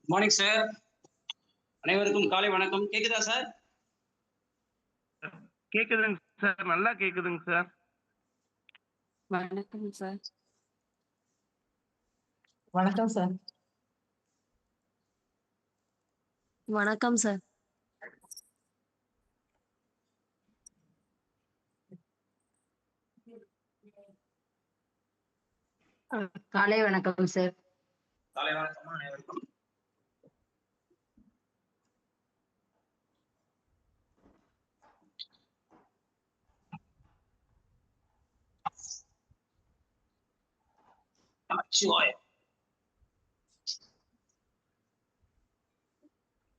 Morning sir. அனைவருக்கும் காலை வணக்கம். கேக்குதா சார்? கேக்குதுங்க சார், நல்லா கேக்குதுங்க சார். வணக்கம் சார். வணக்கம் சார். வணக்கம் சார். காலை வணக்கம் சார். காலை வணக்கம் அனைவருக்கும்.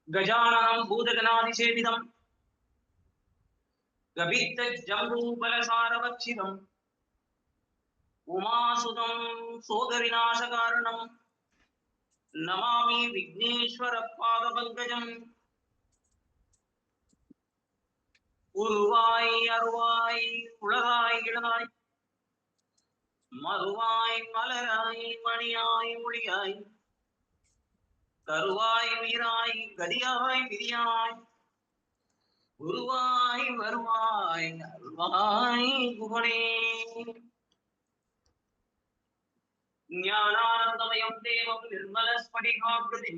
கஜானனம் பூதகணாதிசேவிதம் கபித்த ஜம்பூபலசாரவச்சிதம் உமாசுதம் சோதரிநாசகாரணம் நமாமி விக்னேஸ்வர பாதபங்கஜம். உருவாய் அருவாய் உளதாய் இளதாய் மறுவாய் மலராய் மணியாய் ஒளியாய் கருவாய் வீராய் கதியாய் விதியாய் குருவாய் வருவாய் அருள்வாய் குகனே. ஞானானந்தமயம் தேவம் நிர்மலஸ்படிகாக்ருதி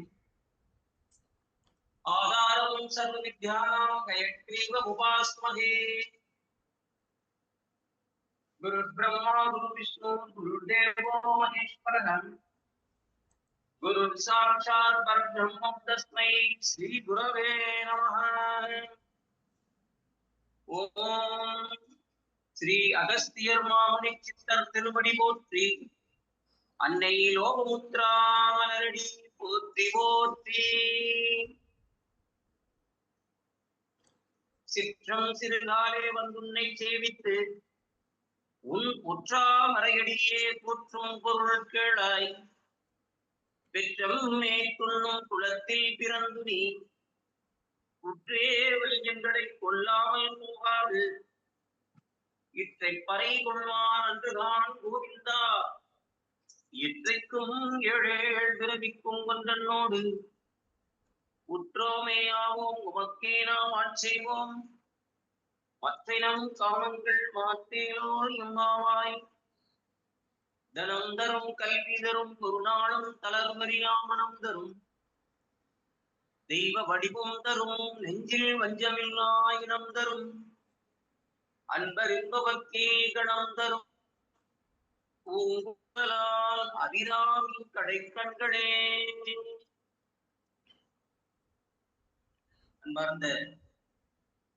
ஆதாரம் சர்வ வித்யானாம் கயக்ரீவ உபாஸ்மஹே. குரு பிரம்மா குரு விஷ்ணு குருதேவோ மகேஸ்வரः குரு சாட்சாத் பரபிரம்ம தஸ்மை ஸ்ரீ குரவே நமः. ஓம் ஸ்ரீ அகஸ்தியர் மாமுனி சித்தர் திருவடி போற்றி, அன்னை லோகமுத்ரா மலரடி போற்றி போற்றி. சிற்றம் சிறுகாலே வந்துன்னை சேவித்து உன் உற்றா மறையடியே போற்றும் பொருள் கேளாய். பெற்றம் மேற்கொள்ளும் குலத்தில் பிறந்து நீ குற்றே வலியங்களை கொள்ளாமல் போகாது இற்றை பறை கொள்வான் அன்றுதான் கோவிந்தா. இற்றைக்கும் ஏழேழ் பிறவிக்கும் கொன்றனோடு உற்றோமேயாவோம் உமக்கே நாம் ஆட்சேவோம். மற்றினம் காமங்கள் மாற்றேலோ எம்மாவாய். தனம் தரும் கல்வி தரும் குருநாளும் தளர்மறியாமனம் தரும் தெய்வ வடிவம் தரும் நெஞ்சில் வஞ்சமில்லா இனம் தரும் அன்பரின்பவர்க்கே கணம் தரும் பூங்குழலால் அபிராமி கடைக்கண்களே. அன்பார்ந்த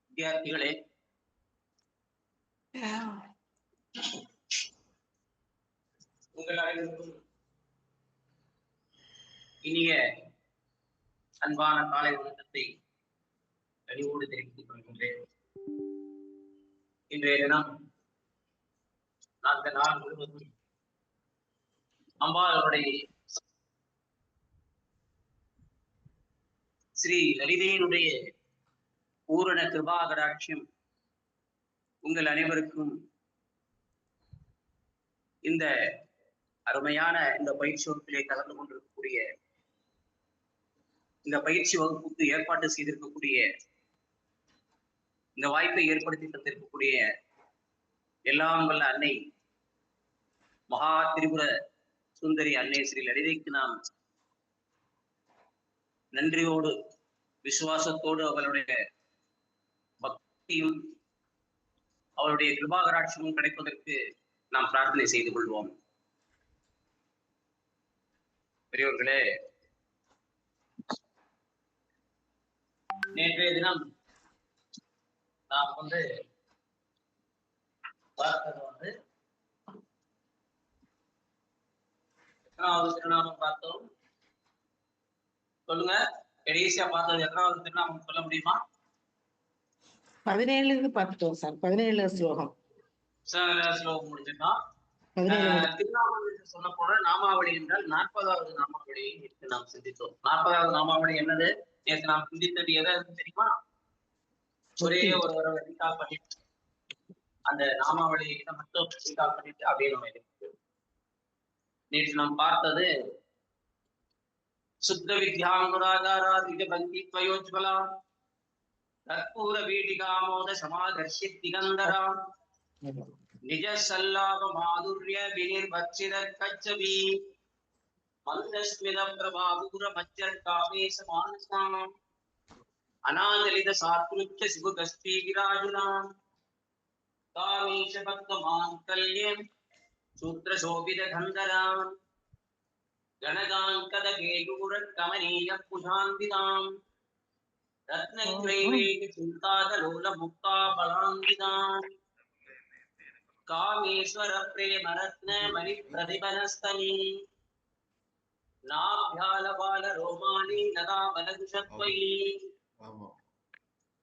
வித்தியார்த்திகளே, உங்கள் அனைவருக்கும் இனிய அன்பான காலை வணக்கத்தை கனிவோடு தெரிவித்துக் கொள்கின்றேன். இன்றைய தினம் அந்த நாள் முழுவதும் அம்பாளுடைய ஸ்ரீ லலிதையினுடைய பூரண கிருபாகடாட்சியம் உங்கள் அனைவருக்கும் இந்த அருமையான இந்த பயிற்சி வகுப்பிலே கலந்து கொண்டிருக்கக்கூடிய, இந்த பயிற்சி வகுப்புக்கு ஏற்பாடு செய்திருக்கக்கூடிய, இந்த வாய்ப்பை ஏற்படுத்தி தந்திருக்கக்கூடிய எல்லாம் வல்ல அன்னை மகா திரிபுர சுந்தரி அன்னை ஸ்ரீ லலிதைக்கு நாம் நன்றியோடு விசுவாசத்தோடு அவளுடைய பக்தியும் அவளுடைய கிருபாகராட்சியமும் கிடைப்பதற்கு நாம் பிரார்த்தனை செய்து கொள்வோம். பெரியவர்களே, நேற்றைய தினம் நாம் பார்த்தது எத்தனாவது திருநாமம் பார்த்தோம்? சொல்லுங்க, கடைசியா பார்த்தது எத்தனாவது திருநாமம் சொல்ல முடியுமா? 17 பார்த்தோம் சார். 17 ஸ்லோகம் ஸ்லோகம் முடிச்சிட்டோம். திருநாமம் என்று சொல்ல போன நாமாவளி என்றால் 40வது நாமாவளியை நேற்று நாம் சிந்தித்தோம். 40வது நாமாவளி என்னது? நேற்று நாம் சிந்தித்தது எதை தெரியுமா? ஒரே ஒரு ரீகால் பண்ணிட்டு அந்த நாமாவளியை மட்டும் ரீகால் பண்ணிட்டு அப்படியே நம்ம நேற்று நாம் பார்த்தது शुद्ध विद्याङ्गुरागारादिगबन्धि त्वयोज्ज्वला कर्पूर वीटिकामोद समादर्श्य दिगन्धरा निज सल्लाभ माधुर्य विनिर्भक्षित कच्छपि मंदस्मित प्रभापूर मज्जर कामेश मानसाम् अनादलित सात्कृत्य सुभगस्ती विराजुनाम् कामेश भक्त मांगल्यं सूत्र शोभित गंधराम् गणगांकद गेयूर कमनीय कुशान्विताम् रत्नग्रैवेक चिन्ताकलोल मुक्ता बलान्विताम् कामेश्वर प्रेम रत्न मणि प्रतिभनस्तनी नाभ्याल बाल रोमाली लगा बलदुषत्वयी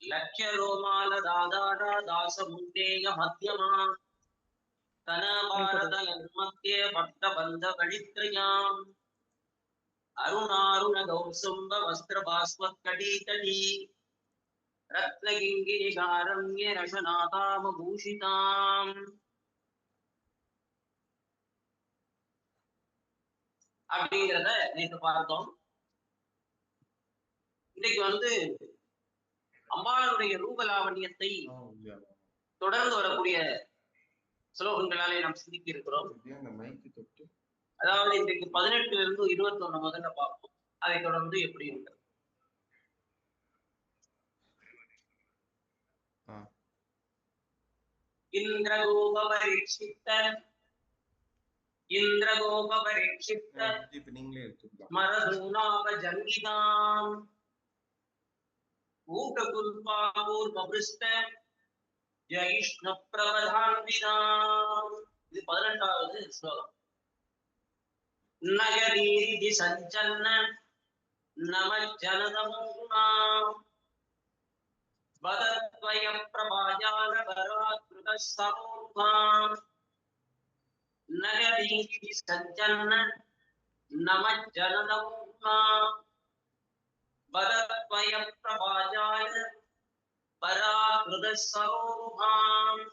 लक्ष्य रोमाल दादारा दास मुंडेय मध्यमा तन भारत लन्मत्ये भक्त बंध गणित्रयाम अरुणारुण गौसुंब वस्त्र भास्वत कटीतटी रत्नगिंगिनि गारण्य रशनाताम भूषिताम அப்படிங்கறத நேற்று பார்த்தோம். இன்னைக்கு அம்பாளுடைய ரூபலாவண்யத்தை தொடர்ந்து வரக்கூடிய ஸ்லோகங்களாலே நாம் சிந்திக்க இருக்கிறோம். அதாவது இன்றைக்கு 18 இருந்து 21 முதல்ல பார்ப்போம். அதை தொடர்ந்து எப்படி இருக்கிறது. इन्द्रगोपपरीक्षित स्मरधूनाभजङ्गिताम् ऊटकुल्पापूर्वभृष्ट जयिष्णुप्रवधान्विताम्. இது 18வது ஸ்லோகம். नगरीरिधि सञ्चन्न नमज्जनदमोगुणाम् वदद्वय प्रभाजालपराकृतः समोरुहाम् नगरीरिधि सञ्चन्न नमज्जनदमोगुणाम् वदद्वय प्रभाजाय पराकृतः समोरुहाम्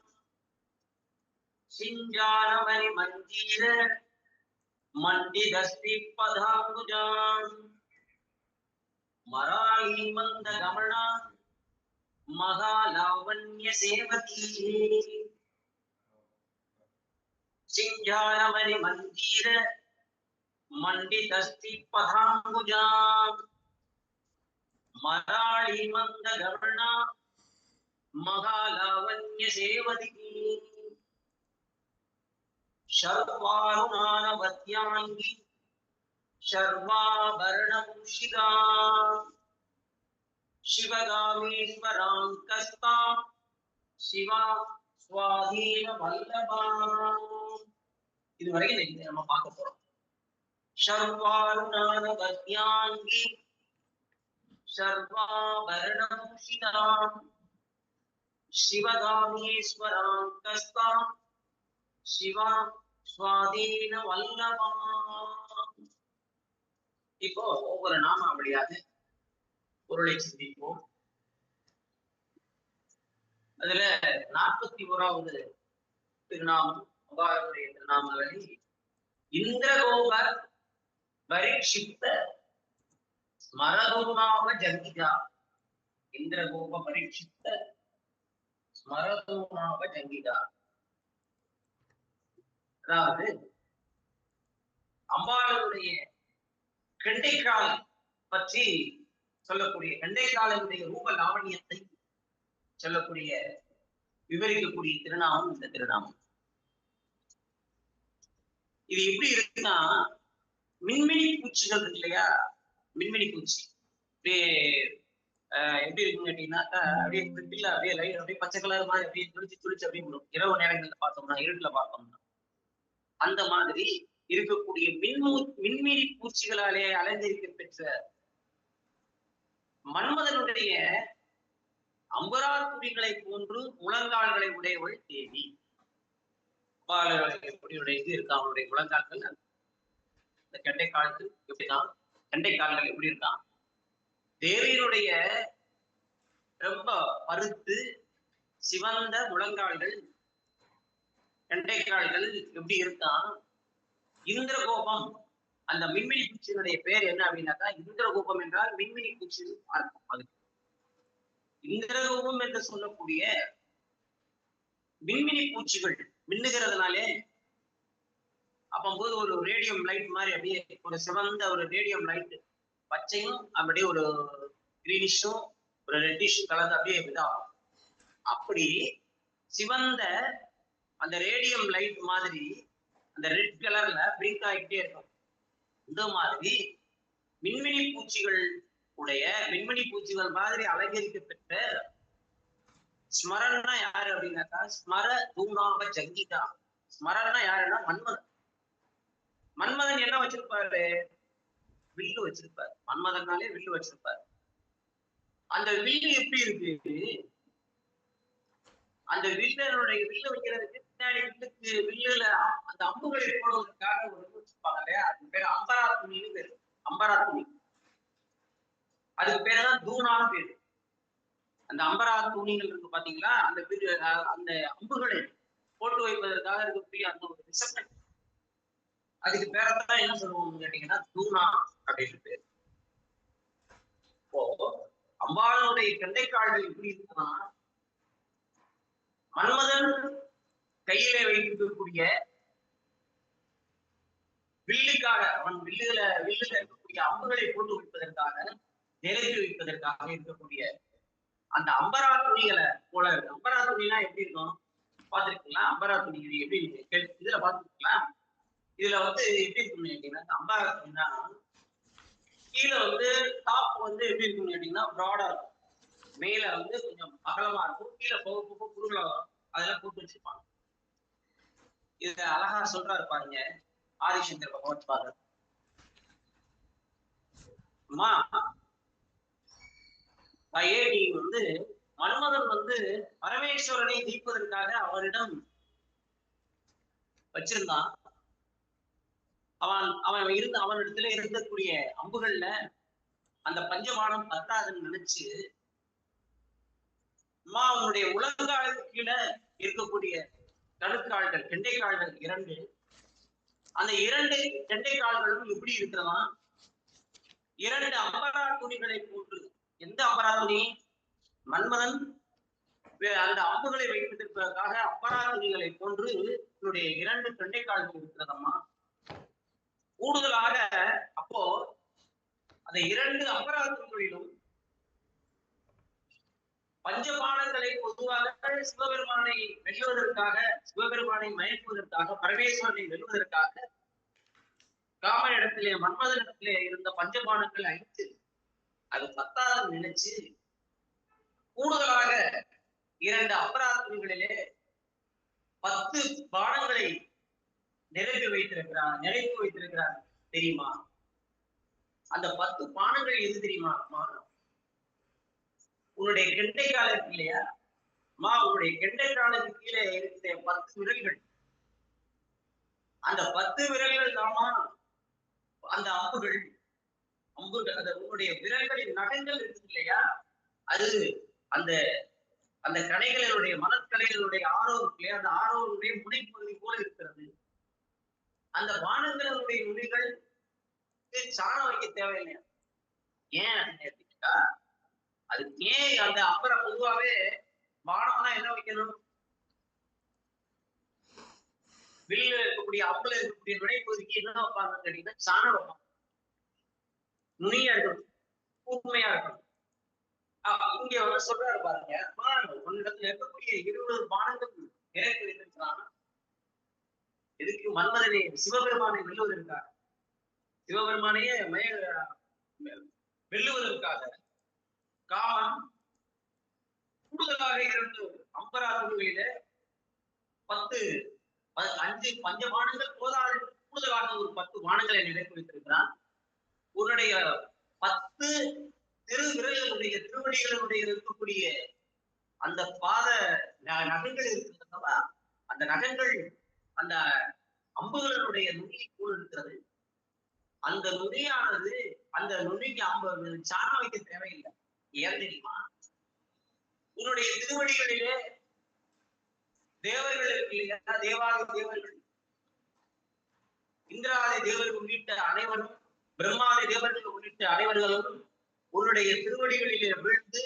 सिञ्जानमणि मञ्जीर मंडिदस्ति पदांगुजाम् मराळी मंदगमना महालावण्य सेवती सिंझानमणि मंदिर मंडिदस्ति पदांगुजाम् मराळी मंदगमना महालावण्य सेवती शर्वारुणानवत्यांगी शर्वाभरणभूषिता शिवगामीश्वराङ्कस्ता शिवा स्वाधीन वल्लभा. இதுவரைக்கும் நம்ம பார்க்க போறோம். शर्वारुणानवत्यांगी शर्वाभरणभूषिता शिवगामीश्वराङ्कस्ता शिवा स्वाधीन वल्लभा. இப்போ ஒவ்வொரு நாமாவளியாக பொருளை சிந்திப்போம். அதுல 41வது திருநாமம் அம்பாளுடைய திருநாமவளி இந்திரகோப பரீட்சித்த ஸ்மரதூனாவ ஜங்கிதா. இந்திரகோப பரீட்சித்த ஸ்மரதூனாவ ஜங்கிதா. அதாவது அம்பாளுடைய கெண்டைக்கால் பற்றி சொல்லக்கூடிய கெண்டைக்காலுடைய ரூப லாவணியத்தை சொல்லக்கூடிய விவரிக்கக்கூடிய திருநாமம் இந்த திருநாமம். இது எப்படி இருக்குன்னா, மின்மினி பூச்சிகள் இருக்கு இல்லையா, மின்மினி பூச்சி அப்படியே எப்படி இருக்குன்னு கேட்டீங்கன்னாக்கா, அப்படியே பில்ல அப்படியே லைட் அப்படியே பச்சை கலர் மாதிரி அப்படியே துளிச்சு அப்படியே விடும். இரவு நேரங்கள்ல பார்த்தோம்னா, இருட்டுல பார்த்தோம்னா அந்த மாதிரி இருக்கக்கூடிய மின்மினி பூச்சிகளாலே அலைந்திருக்க பெற்ற மன்மதனுடைய அம்பராக்குடிகளை போன்று முழங்கால்களை உடையவள் தேவி. எப்படி இது இருக்கா அவனுடைய முழங்கால்கள், இந்த கெண்டை கால்கள் எப்படிதான், கெண்டை கால்கள் எப்படி இருக்கான், தேவியினுடைய ரொம்ப பருத்து சிவந்த முழங்கால்கள் கெண்டைக்கால்கள் எப்படி இருக்கான். இந்திரகோபம் அந்த மின்மினி பூச்சியினுடைய பேர் என்ன அப்படின்னாக்கா இந்திரகோபம் என்றால் மின்மினி பூச்சின்னு அர்த்தம். அது இந்திரகோபம் என்று சொல்லக்கூடிய மின்மினி பூச்சிகள் மின்னுகிறதுனாலே அப்போது ஒரு ரேடியம் லைட் மாதிரி அப்படியே ஒரு சிவந்த ஒரு ரேடியம் லைட் பச்சையும் அப்படியே ஒரு கிரீனிஷும் ஒரு ரெட்டிஷும் கலந்து அப்படியே இதாகும். அப்படி சிவந்த அந்த ரேடியம் லைட் மாதிரி அந்த ரெட் கலர்ல பிரிங்க் ஆகிட்டே இருக்கும். இந்த மாதிரி மின்மினி பூச்சிகள் உடைய மின்மினி பூச்சிகள் மாதிரி அலங்கரிக்கப்பட்ட ஸ்மரன்னா யாரு அப்படின்னாக்கா ஸ்மர தூணாக ஜங்கிதா. ஸ்மரன்னா யாருன்னா மன்மதன். மன்மதன் என்ன வச்சிருப்பாரு? வில்லு வச்சிருப்பாரு. மன்மதனாலே வில்லு வச்சிருப்பாரு. அந்த வில்லு எப்படி இருக்கு? அந்த வில்லனுடைய வில்லு வைக்கிறதுக்கு பின்னாடி வில்லுக்கு வில்லுல அந்த அம்புகளை போடுவதற்காக ஒரு வச்சிருப்பாங்க இல்லையா? அது பேரு அம்பரா துணின்னு பேரு. அம்பரா துணி. அதுக்கு பேருதான் தூணான பேரு. அந்த அம்பரா துணிகள் இருக்கு பாத்தீங்களா? அந்த அம்புகளை போட்டு வைப்பதற்காக இருக்கக்கூடிய அந்த ஒரு ரிசப்ட், அதுக்கு பேரதான் என்ன சொல்லுவோம்னு கேட்டீங்கன்னா தூணா அப்படின்னு பேரு. இப்போ அம்பாளுடைய கெண்டைக்கால்கள் எப்படி இருக்குன்னா மன்மதன் கையில வைத்திருக்கக்கூடிய வில்லுக்காக அவன் வில்லுல இருக்கக்கூடிய அம்புகளை போட்டு வைப்பதற்காக நிரப்பி வைப்பதற்காக இருக்கக்கூடிய அந்த அம்பரா துணிகளை போல இருக்கு. அம்பரா துணினா எப்படி இருக்கும் பாத்துருக்கீங்களா? அம்பரா துணி எப்படி இதுல பாத்துருக்கீங்களா? இதுல எப்படி இருக்குன்னு கேட்டீங்கன்னா அம்பரா துணினா கீழே டாப் எப்படி இருக்குன்னு கேட்டீங்கன்னா ப்ராடா இருக்கும். மேல கொஞ்சம் அகலமா இருக்கும். கீழே போக போக குறுகலா வரும். அதெல்லாம் போட்டு வச்சிருப்பாங்க. இத அழகா சொல்றாரு பாருங்க ஆதிசங்கர் பகவத் பாதர். அம்மா தாயே, நீ மன்மதன் பரமேஸ்வரனை ஜெயிப்பதற்காக அவரிடம் வச்சிருந்தான். அவனிடத்துல இருக்கக்கூடிய அம்புகள்ல அந்த பஞ்சபானம் பத்தாதுன்னு நினைச்சு அம்மா அவனுடைய உலகாலுக்கு கீழே இருக்கக்கூடிய கணுக்கால்கள் கெண்டைக்கால்கள் 2, அந்த 2 கெண்டைக்கால்களும் எப்படி இருக்கிறதா 2 அம்பரா துணிகளை போன்று. எந்த அம்பரா துணி? மன்மதன் அந்த அம்புகளை வைப்பதற்காக அம்பரா துணிகளை போன்று என்னுடைய 2 கெண்டைக்கால்கள் இருக்கிறதம்மா. கூடுதலாக அப்போ அந்த 2 அம்பரா துணிகளிலும் பஞ்சபானங்களை பொதுவாக சிவபெருமானை வெல்லுவதற்காக, சிவபெருமானை மயக்குவதற்காக, பரமேஸ்வரனை வெல்வதற்காக காம இடத்திலே மன்மதனிடத்திலே இருந்த பஞ்சபானங்கள் 5 அது 10ஆவது நினைச்சு கூடுதலாக 2 அபராதங்களிலே 10 பானங்களை நிரப்பி வைத்திருக்கிறார் தெரியுமா? அந்த 10 பானங்கள் எது தெரியுமா? உன்னுடைய கெண்டை காலத்துக்கு இல்லையா அம்மா, உன்னுடைய கெண்டை காலத்துக்கு கீழே இருக்கிற 10 விரல்கள், அந்த 10 விரல்கள் தாமா அந்த அம்புகள். அந்த உன்னுடைய விரல்களின் நகங்கள் இருக்குது இல்லையா, அது அந்த அந்த கணைகளுடைய மனக்கலைகளுடைய ஆரோக்கிய அந்த ஆரோருடைய முனைப்பகுதி போல இருக்கிறது. அந்த வானங்களுடைய நுனிகள் சாணம் வைக்க தேவையில்லையா? ஏன் அப்படின்னு கேட்டா, அது ஏன் அந்த அப்புறம் பொதுவாவே பானம்னா என்ன வைக்கணும்? வெளியில இருக்கக்கூடிய அம்புல இருக்கக்கூடிய நுழைப்பகுதிக்கு என்ன வைப்பாங்கன்னு கேட்டீங்கன்னா சாணம் வைப்பாங்க. நுனியா இருக்கணும், கூர்மையா இருக்கணும். இங்க சொல்றாரு பாருங்க, உன்னிடத்துல இருக்கக்கூடிய 20 பானங்கள் நிறைத்து வைத்திருக்கிறான். எதுக்கு? மன்மதனை சிவபெருமானை வெல்லுவதற்காக, சிவபெருமானையே வெல்லுவதற்காக காமன் கூடுதலாக 2 அம்பரா துணிகளில 5 பஞ்சபானங்கள் போதாது, கூடுதலாக ஒரு 10 பானங்களை நிறைத்து வைத்திருக்கிறான். உன்னுடைய 10 திருவிரல்களுடைய திருவடிகளுடைய இருக்கக்கூடிய அந்த பாத நகங்கள் இருக்கிறதா, அந்த நகங்கள் அந்த அம்புகளுடைய நுனி போல் இருக்கிறது. அந்த நுனியானது அந்த நுனிக்கு சாணம் வைக்க தேவையில்லை. ஏன் தெரியுமா? உன்னுடைய திருவடிகளிலே தேவர்களுக்கு இல்லையா, தேவாதி தேவர்கள் இந்திராதி தேவர்கள் உள்ளிட்ட அனைவரும், பிரம்மாதி தேவர்கள் உள்ளிட்ட அனைவர்களும் உன்னுடைய திருவடிகளிலே வீழ்ந்து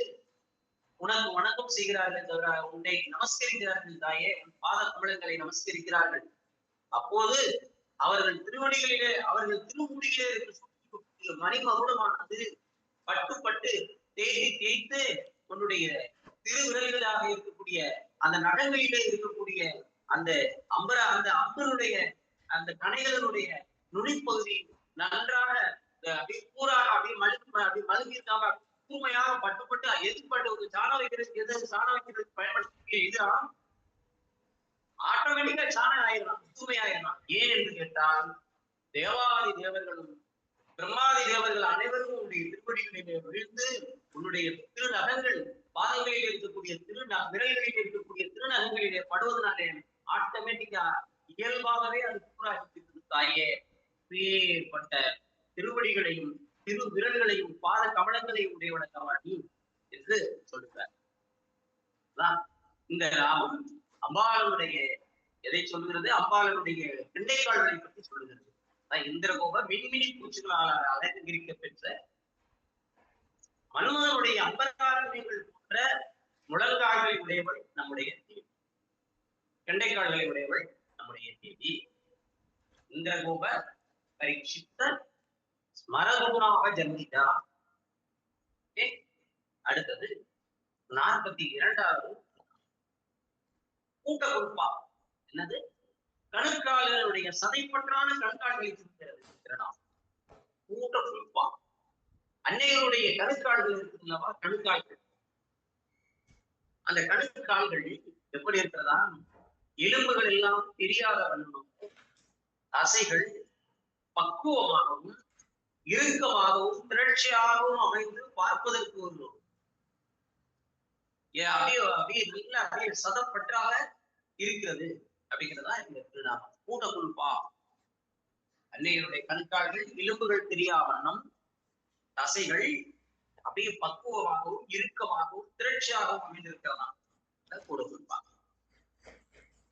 உனக்கு வணக்கம் செய்கிறார்கள், தவிர உன்னை நமஸ்கரிக்கிறார்கள் தாயே, உன் பாத கமலங்களை நமஸ்கரிக்கிறார்கள். அப்போது அவர்கள் திருவடிகளிலே, அவர்கள் திருமுடியிலே இருக்கக்கூடிய மணிமகுடமானது பட்டு தேய்த்து தேய்த்து உன்னுடைய திருவிரல்களாக இருக்கக்கூடிய அந்த நகங்களிலே இருக்கக்கூடிய அந்த அந்த அம்பனுடைய அந்த கணைகளுடைய நுனிப்பகுதி நன்றாக அப்படியே கூறாக அப்படியே மழுங்கியிருக்காம தூய்மையாக பட்டு எதிர்பட்டு ஒரு சாணம் வைக்கிறதுக்கு எது சாணம் வைக்கிறதுக்கு பயன்படுத்தக்கூடிய இதுதான் ஆட்டோமேட்டிக்கா சாணம் ஆயிடலாம், தூய்மை ஆயிடலாம். ஏன் என்று கேட்டால் தேவாதி தேவர்களும் பிரம்மாதி தேவர்கள் அனைவரும் உன்னுடைய திருவடிகளிலே விழுந்து உன்னுடைய திருநகங்கள் பாதங்களில் இருக்கக்கூடிய விரல்களில் இருக்கக்கூடிய திருநகங்களிலே படுவதனாலே ஆட்டோமேட்டிக்கா இயல்பாகவே அது கூறாக தாயே, பேர்பட்ட திருவடிகளையும் திரு விரல்களையும் பாத கமலங்களையும் உடையவனி என்று சொல்லுகிறார். இந்த நாமம் அம்பாளனுடைய எதை சொல்லுகிறது? அம்பாளனுடைய பிண்டைக்கால்களை பற்றி சொல்லுகிறது. இந்திரகோப மின்மினி பூச்சிகளால் அலங்கரிக்க பெற்ற மன்மதனுடைய அம்பராரங்கள் போன்ற முழங்கால்களை உடையவள் நம்முடைய தேவி, கெண்டைக்கால்களை உடையவள் நம்முடைய தேவி. இந்திரகோப பரீட்சித்த ஸ்மரகுணாக ஜன்மிதா. அடுத்தது 42வது கூட்ட குறிப்பா. என்னது? கணுக்கால்களுடைய சதைப்பற்றான கணுக்கால்களை குறிக்கிறது கூட்ட குறிப்பா. அன்னைகளுடைய கணுக்கால்கள் இருக்குல்லவா, கணுக்கால்கள். அந்த கணுக்கால்கள் எப்படி இருக்கிறதா? எலும்புகள் எல்லாம் தெரியாத வண்ணம், தசைகள் பக்குவமாகவும் இறுக்கமாகவும் திரட்சியாகவும் அமைந்து பார்ப்பதற்கு ஒரு அப்படியே நல்ல அப்படியே சதப்பற்றாக இருக்கிறது அப்படிங்கிறதா இந்த திருநாமம் கூட்ட குறிப்பா. அன்னைகளுடைய கண்கால்கள் எலும்புகள் தெரியா வண்ணம், தசைகள் அப்படியே பக்குவமாகவும் இறுக்கமாகவும் திரட்சியாகவும் அமைந்திருக்கிறதாம் கூட குறிப்பா.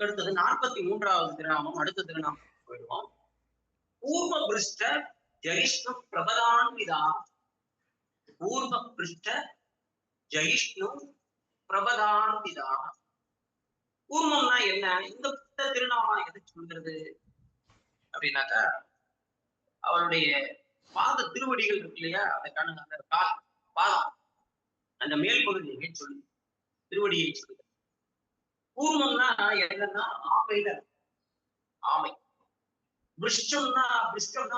அடுத்தது 43வது திருநாமம். அடுத்த திருநாமம் போயிடுவோம். பூர்வ பிருஷ்ட ஜெயிஷ்ணு பிரபதான்விதா. பூர்வ பிருஷ்ட ஜெயிஷ்ணு பிரபதான்விதா. பூர்வம்னா என்ன? இந்த திருநாமம் எது சொல்கிறது அப்படின்னாக்கா, அவருடைய பாத திருவடிகள் இருக்கு இல்லையா, அந்த கால் பாதம் அந்த மேல் பகுதியை சொல்லு, திருவடியை சொல்லு. பூர்வம்னா என்னன்னா ஆமையில ஆமை. பிருஷ்டம்னா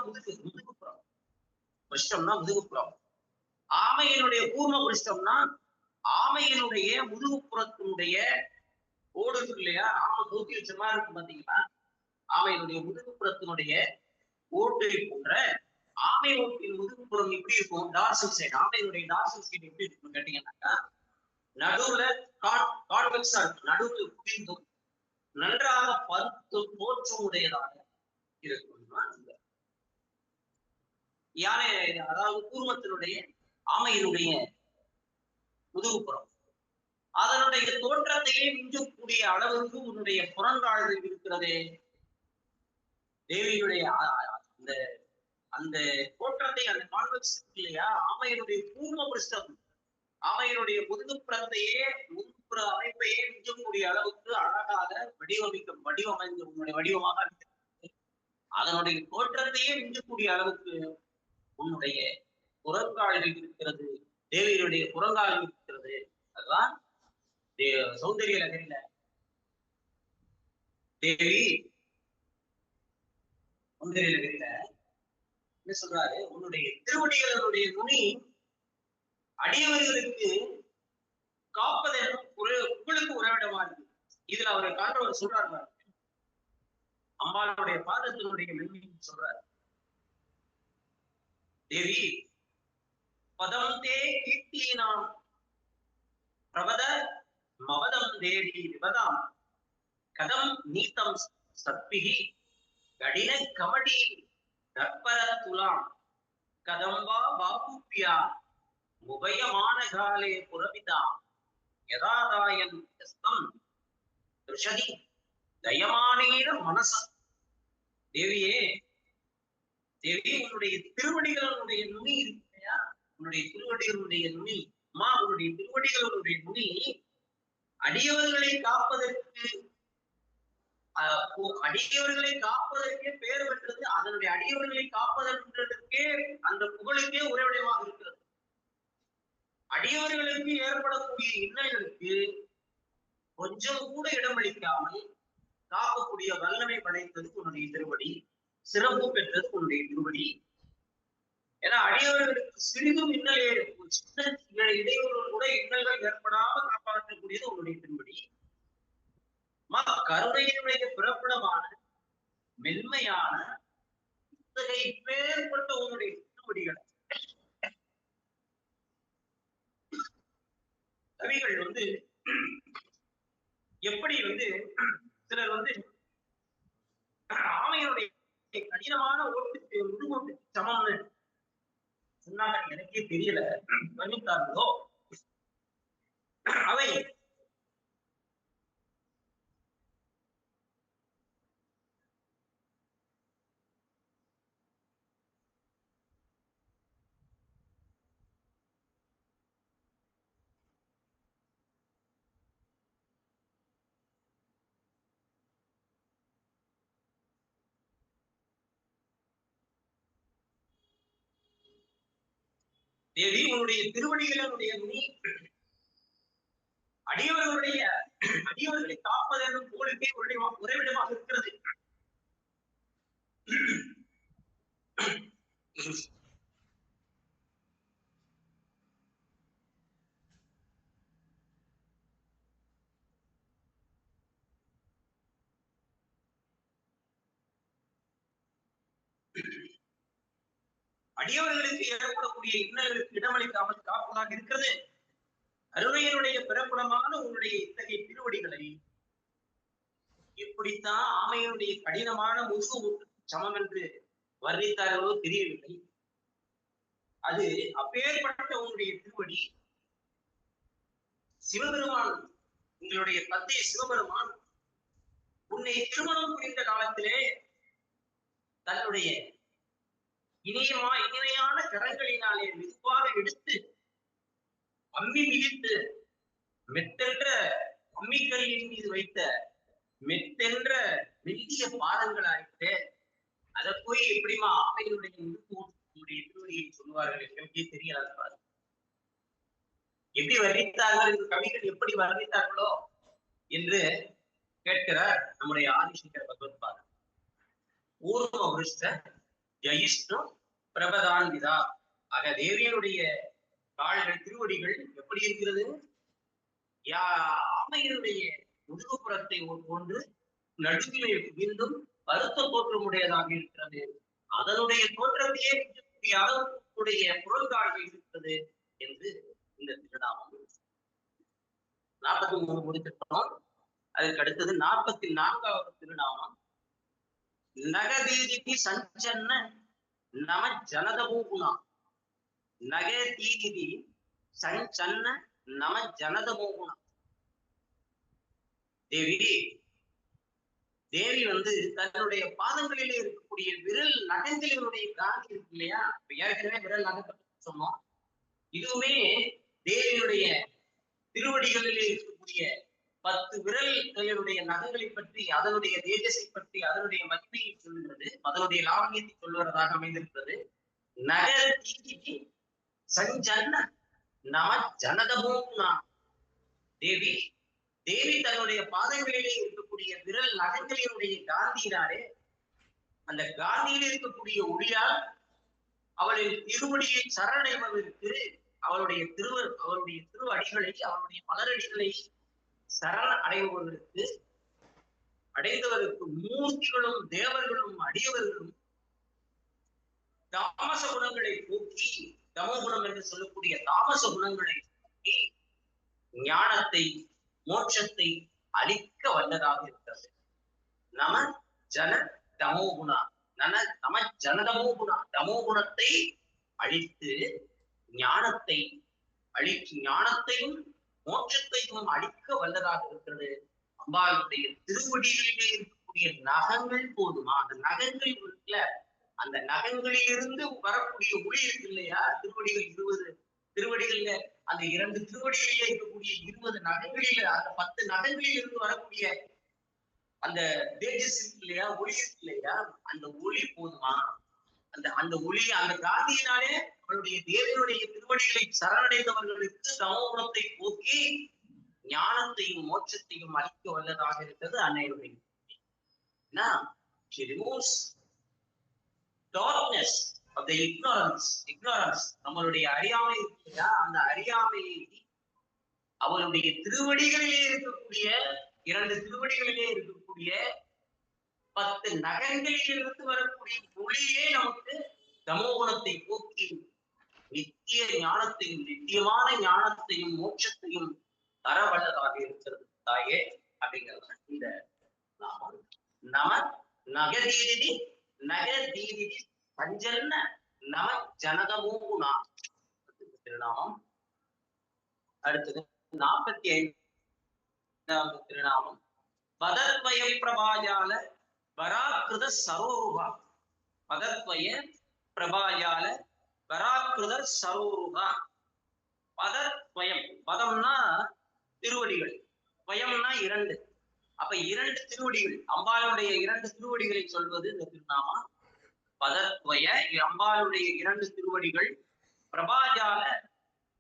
முதுகுப்புறம். பிருஷ்டம்னா முதுகுப்புறம். ஆமையினுடைய பூர்வ பிருஷ்டம்னா ஆமையினுடைய முதுகுப்புறத்தினுடைய ஓடு இருக்கு இல்லையா, ஆமை தூக்கி வச்ச மாதிரி இருக்கு பாத்தீங்களா, ஆமையினுடைய முதுகுப்புறத்தினுடைய ஓட்டை போன்ற ஆமை ஓட்டின் முதுகுப்புறம் எப்படி இருக்கும்? Dorsal side. ஆமையினுடைய டார்சல் சைடு எப்படி இருக்குன்னு கேட்டீங்கன்னாக்கா, நடுவுல கான்வெக்ஸா இருக்கு, நடுவுல குவிந்தும் நன்றாக பருத்து தோற்றம் உடையதாக இருக்கும். யானை, அதாவது கூர்மத்தினுடைய ஆமையினுடைய முதுகுப்புறம் அதனுடைய தோற்றத்தையே மிஞ்சக்கூடிய அளவுக்கு உன்னுடைய புறங்கால்கள் இருக்கிறதே. தேவியுடைய அந்த தோற்றத்தை, அந்த கான்வெக்ஸ் இல்லையா, ஆமையினுடைய பூர்வ பிருஷ்டம், ஆமையினுடைய முதுகுப்புறத்தையே முதுகுப்புற அமைப்பையே மிஞ்சக்கூடிய அளவுக்கு அழகாக வடிவமைந்து உன்னுடைய வடிவமாக அதனுடைய தோற்றத்தையே மிஞ்சக்கூடிய அளவுக்கு உன்னுடைய புறங்கால்கள் இருக்கிறது, தேவியருடைய புறங்கால்கள் இருக்கிறது. அதுதான் சௌந்தரிய லகரில தேவி சௌந்தரிய லகரில என்ன சொல்றாரு? உன்னுடைய திருவடிகளுடைய நுனி அடியவர்களுக்கு காப்பதென்னும் உங்களுக்கு உறவிடமா இருக்கு. இதுல அவரை காண்றவர் சொல்றாரு, அம்மாளுடைய பாதத்தினுடைய மென்மையை சொல்றாரு. தேவி பதம் தே கீர்த்தினாம் பிரபத மவதம் தேவி விபதாம் கதம் நீதம் சத்பிகி கடின கமடி தற்பர துலாம் கதம்பா பாபுப்பியா உபயமான காலே புரவிதாம் யதாதாயன் யஸ்தம் ருஷதி தயமானேன மனச. தேவியே, தேவி உன்னுடைய திருவடிகளுடைய நுனி இருக்கு இல்லையா, உன்னுடைய திருவடிகளுடைய நுனி, அம்மா உன்னுடைய திருவடிகளுடைய நுனி அடியவர்களை காப்பதற்கு அடியவர்களை காப்பதற்கே பெயர் பெற்றது. அதனுடைய அடியவர்களை காப்பதற்கே அந்த புகழுக்கே உறைவிடமாக இருக்கிறது. அடியவர்களுக்கு ஏற்படக்கூடிய இன்னல்களுக்கு கொஞ்சம் கூட இடமளிக்காமல் காக்கக்கூடிய வல்லமை படைத்தது உன்னுடைய திருவடி, சிறப்பு பெற்றது உன்னுடைய திருவடி. ஏன்னா அடியவர்களுக்கு சிறிதும் இன்னலே சின்ன இடையூறுகள் கூட இன்னல்கள் ஏற்படாமல் காப்பாற்றக்கூடியது உன்னுடைய திருவடி. கருணையினுடைய பிறப்பிடமான மென்மையான இத்தகைய பேர்பட்ட உன்னுடைய திருவடிகள் கவிகள் எப்படி சிலர் ஆமையுடைய கடினமான ஓட்டுக்கு முதுகோட்டுக்கு சமம்னு சொன்னாங்க. எனக்கே தெரியல, வர்ணித்தார்களோ. அவை தேவி உன்னுடைய திருவடிகளுடைய நுனி அடியவர்களை காப்பதென்றும் புகழுக்கே உறைவிடமாக இருக்கிறது. அடியவர்களுக்கு ஏற்படக்கூடிய இன்னல்களுக்கு இடமளிக்காமல் காப்பதாக இருக்கிறது. அருணையனுடைய பிறப்பிடமான உன்னுடைய இத்தகைய திருவடிகளை இப்படித்தான் ஆமையினுடைய கடினமான முதுகு சமம் என்று வர்ணித்தார்களோ தெரியவில்லை. அது அப்பேற்பட்ட உன்னுடைய திருவடி சிவபெருமான், உங்களுடைய தந்தை சிவபெருமான் உன்னை திருமணம் புரிந்த காலத்திலே தன்னுடைய இனிமையான கரங்களினாலே மெதுவாக எடுத்து அம்மி மிதித்து மெத்தென்ற அம்மிக்கல்லின் மீது வைத்த மெத்தென்ற மெல்லிய பாதங்களாயிட்டு அதை போய் எப்படிமா ஆமையினுடைய திருவடியை சொல்லுவார்கள் எங்களுக்கே தெரியல. எப்படி வர்ணித்தார்கள் என்று கவிகள் எப்படி வர்ணித்தார்களோ என்று கேட்கிறார் நம்முடைய ஆதிசங்கர பகவத்பாதர். ஊர்வ விருஷ்ட ஜயிஷ்ணு பிரபதான்விதா. ஆக தேவியனுடைய கால்கள் திருவடிகள் எப்படி இருக்கிறது? ஆமையினுடைய முதுகுப்புறத்தை போன்று நடுவிலே மீண்டும் வருத்த தோற்றமுடையதாக இருக்கிறது. அதனுடைய தோற்றத்தையே அளவுடைய பொருள்கால்கள் இருக்கிறது என்று இந்த திருநாமம் 43 முடித்திருக்கிறோம். அதற்கு அடுத்தது 44வது திருநாமம் நகதீதி சஞ்சன்ன நம ஜனதமோகுணா. நகதீதி சஞ்சன்ன நம ஜனதமோகுணா. தேவி தன்னுடைய பாதங்களிலே இருக்கக்கூடிய விரல் நகங்களினுடைய காந்தி இருக்கு இல்லையா, ஏற்கனவே விரல் நகத்தை சொன்னோம். இதுவுமே தேவியுடைய திருவடிகளிலே இருக்கக்கூடிய 10 விரல்களுடைய நகங்களை பற்றி, அதனுடைய தேஜஸை பற்றி, அதனுடைய மகிமையை சொல்லுகிறது, அதனுடைய லாவணியத்தை சொல்லுவதாக அமைந்திருக்கிறது. நக தீதி சஞ்சன்ன நம ஜனதமோகுணா. தேவி தன்னுடைய பாதங்களிலே இருக்கக்கூடிய விரல் நகங்களினுடைய காந்தியினாலே, அந்த காந்தியில் இருக்கக்கூடிய ஒளியால் அவளின் திருவடியை சரணடைவதற்கு அவருடைய திரு அடிகளை, அவருடைய மலரடிகளை சரண் அடைந்தவருக்கு மூர்த்திகளும் தேவர்களும் அடியவர்களும் தாமச குணங்களை போக்கி, தமோகுணம் என்று சொல்லக்கூடிய தாமச குணங்களை போக்கி ஞானத்தை மோட்சத்தை அளிக்க வல்லதாக இருக்கிறது. நம ஜன தமோகுணா. நம ஜனதமோகுணா. தமோகுணத்தை அழித்து ஞானத்தை ஞானத்தையும் மோட்சத்தையும் அளிக்க வல்லதாக இருக்கிறது. அம்பாளுடைய திருவடிகளிலே இருக்கக்கூடிய நகங்கள் போதுமா? அந்த நகங்கள் அந்த நகங்களில் இருந்து வரக்கூடிய ஒளி இருக்கு இல்லையா, திருவடிகள் 20 திருவடிகள்ல, அந்த 2 திருவடிகளிலே இருக்கக்கூடிய 20 நகங்களில, அந்த 10 நகங்களில் இருந்து வரக்கூடிய அந்த தேஜஸ் இருக்கு இல்லையா, ஒளி இருக்கு இல்லையா, அந்த ஒளி போதுமா? அந்த அந்த ஒளி, அந்த காந்தியினாலே அவருடைய தேவனுடைய திருவடிகளை சரணடைந்தவர்களுக்கு தமோகுணத்தை போக்கி ஞானத்தையும் மோட்சத்தையும் அளிக்க வல்லதாக இருக்கிறது அன்னையுடைய. She removes darkness of the ignorance. நம்மளுடைய அறியாமை இருக்கு இல்லையா, அந்த அறியாமையை அவருடைய திருவடிகளிலே இருக்கக்கூடிய 2 திருவடிகளிலே இருக்கக்கூடிய 10 நகங்களிலிருந்து வரக்கூடிய ஒளியே நமக்கு தமோகுணத்தை போக்கி நித்திய ஞானத்தையும், நித்தியமான ஞானத்தையும் மோட்சத்தையும் தர வல்லதாக இருக்கிறது தாயே அப்படிங்கிறது இந்த நாமம். நம நகதீதி நகதீதி பஞ்சன்ன நம ஜனகமூனா திருநாமம். அடுத்தது 45வது திருநாமம். பதத்வய பிரபாஜால பராக்கிருத சரோருகா. பதத்வய பிரபாஜால பராக்கிருத சரோருகா. பதத்வயம், பதம்னா திருவடிகள், வயம்னா 2. அப்ப 2 திருவடிகள், அம்பாளுடைய 2 திருவடிகளை சொல்வது இந்த திருநாமம். பதத்வய, அம்பாளுடைய 2 திருவடிகள். பிரபாஜால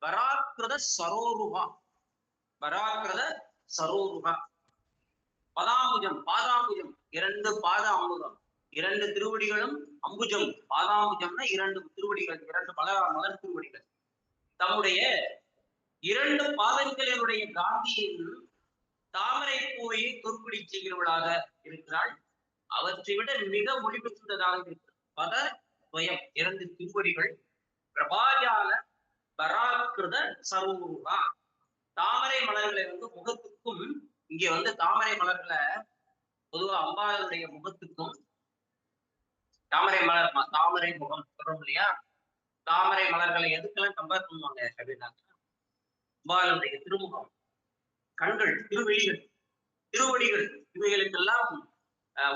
பராக்கிருத சரோருகா. பராக்கிருத சரோருகா. பதாம்புஜம், பாதாம்புஜம், 2 பாத அம்புஜம், 2 திருவடிகளும் அம்புஜம். பாதாம்புஜம்னா 2 திருவடிகள், 2 மலர் திருவடிகள். தம்முடைய 2 பாதங்களினுடைய காந்தியின் தாமரை பூவையை தோற்குடி செய்கிறவளாக இருக்கிறாள். அவற்றை விட மிக மொழிபெற்றதாக இருக்கிறது. பத துவயம், 2 திருவடிகள். பிரபாஜால பராக்கிருத சரோருகா. தாமரை மலர்களை முகத்துக்கும், இங்க தாமரை மலர்களை பொதுவா அம்பாளுடைய முகத்துக்கும், தாமரை மலர், தாமரை முகம் சொல்றோம் இல்லையா, தாமரை மலர்களை எதுக்கெல்லாம் கம்பேர் பண்ணுவாங்க அப்படின்னாக்க, அம்பாளுடைய திருமுகம், கண்கள், திருவெளிகள், திருவடிகள், இவைகளுக்கெல்லாம்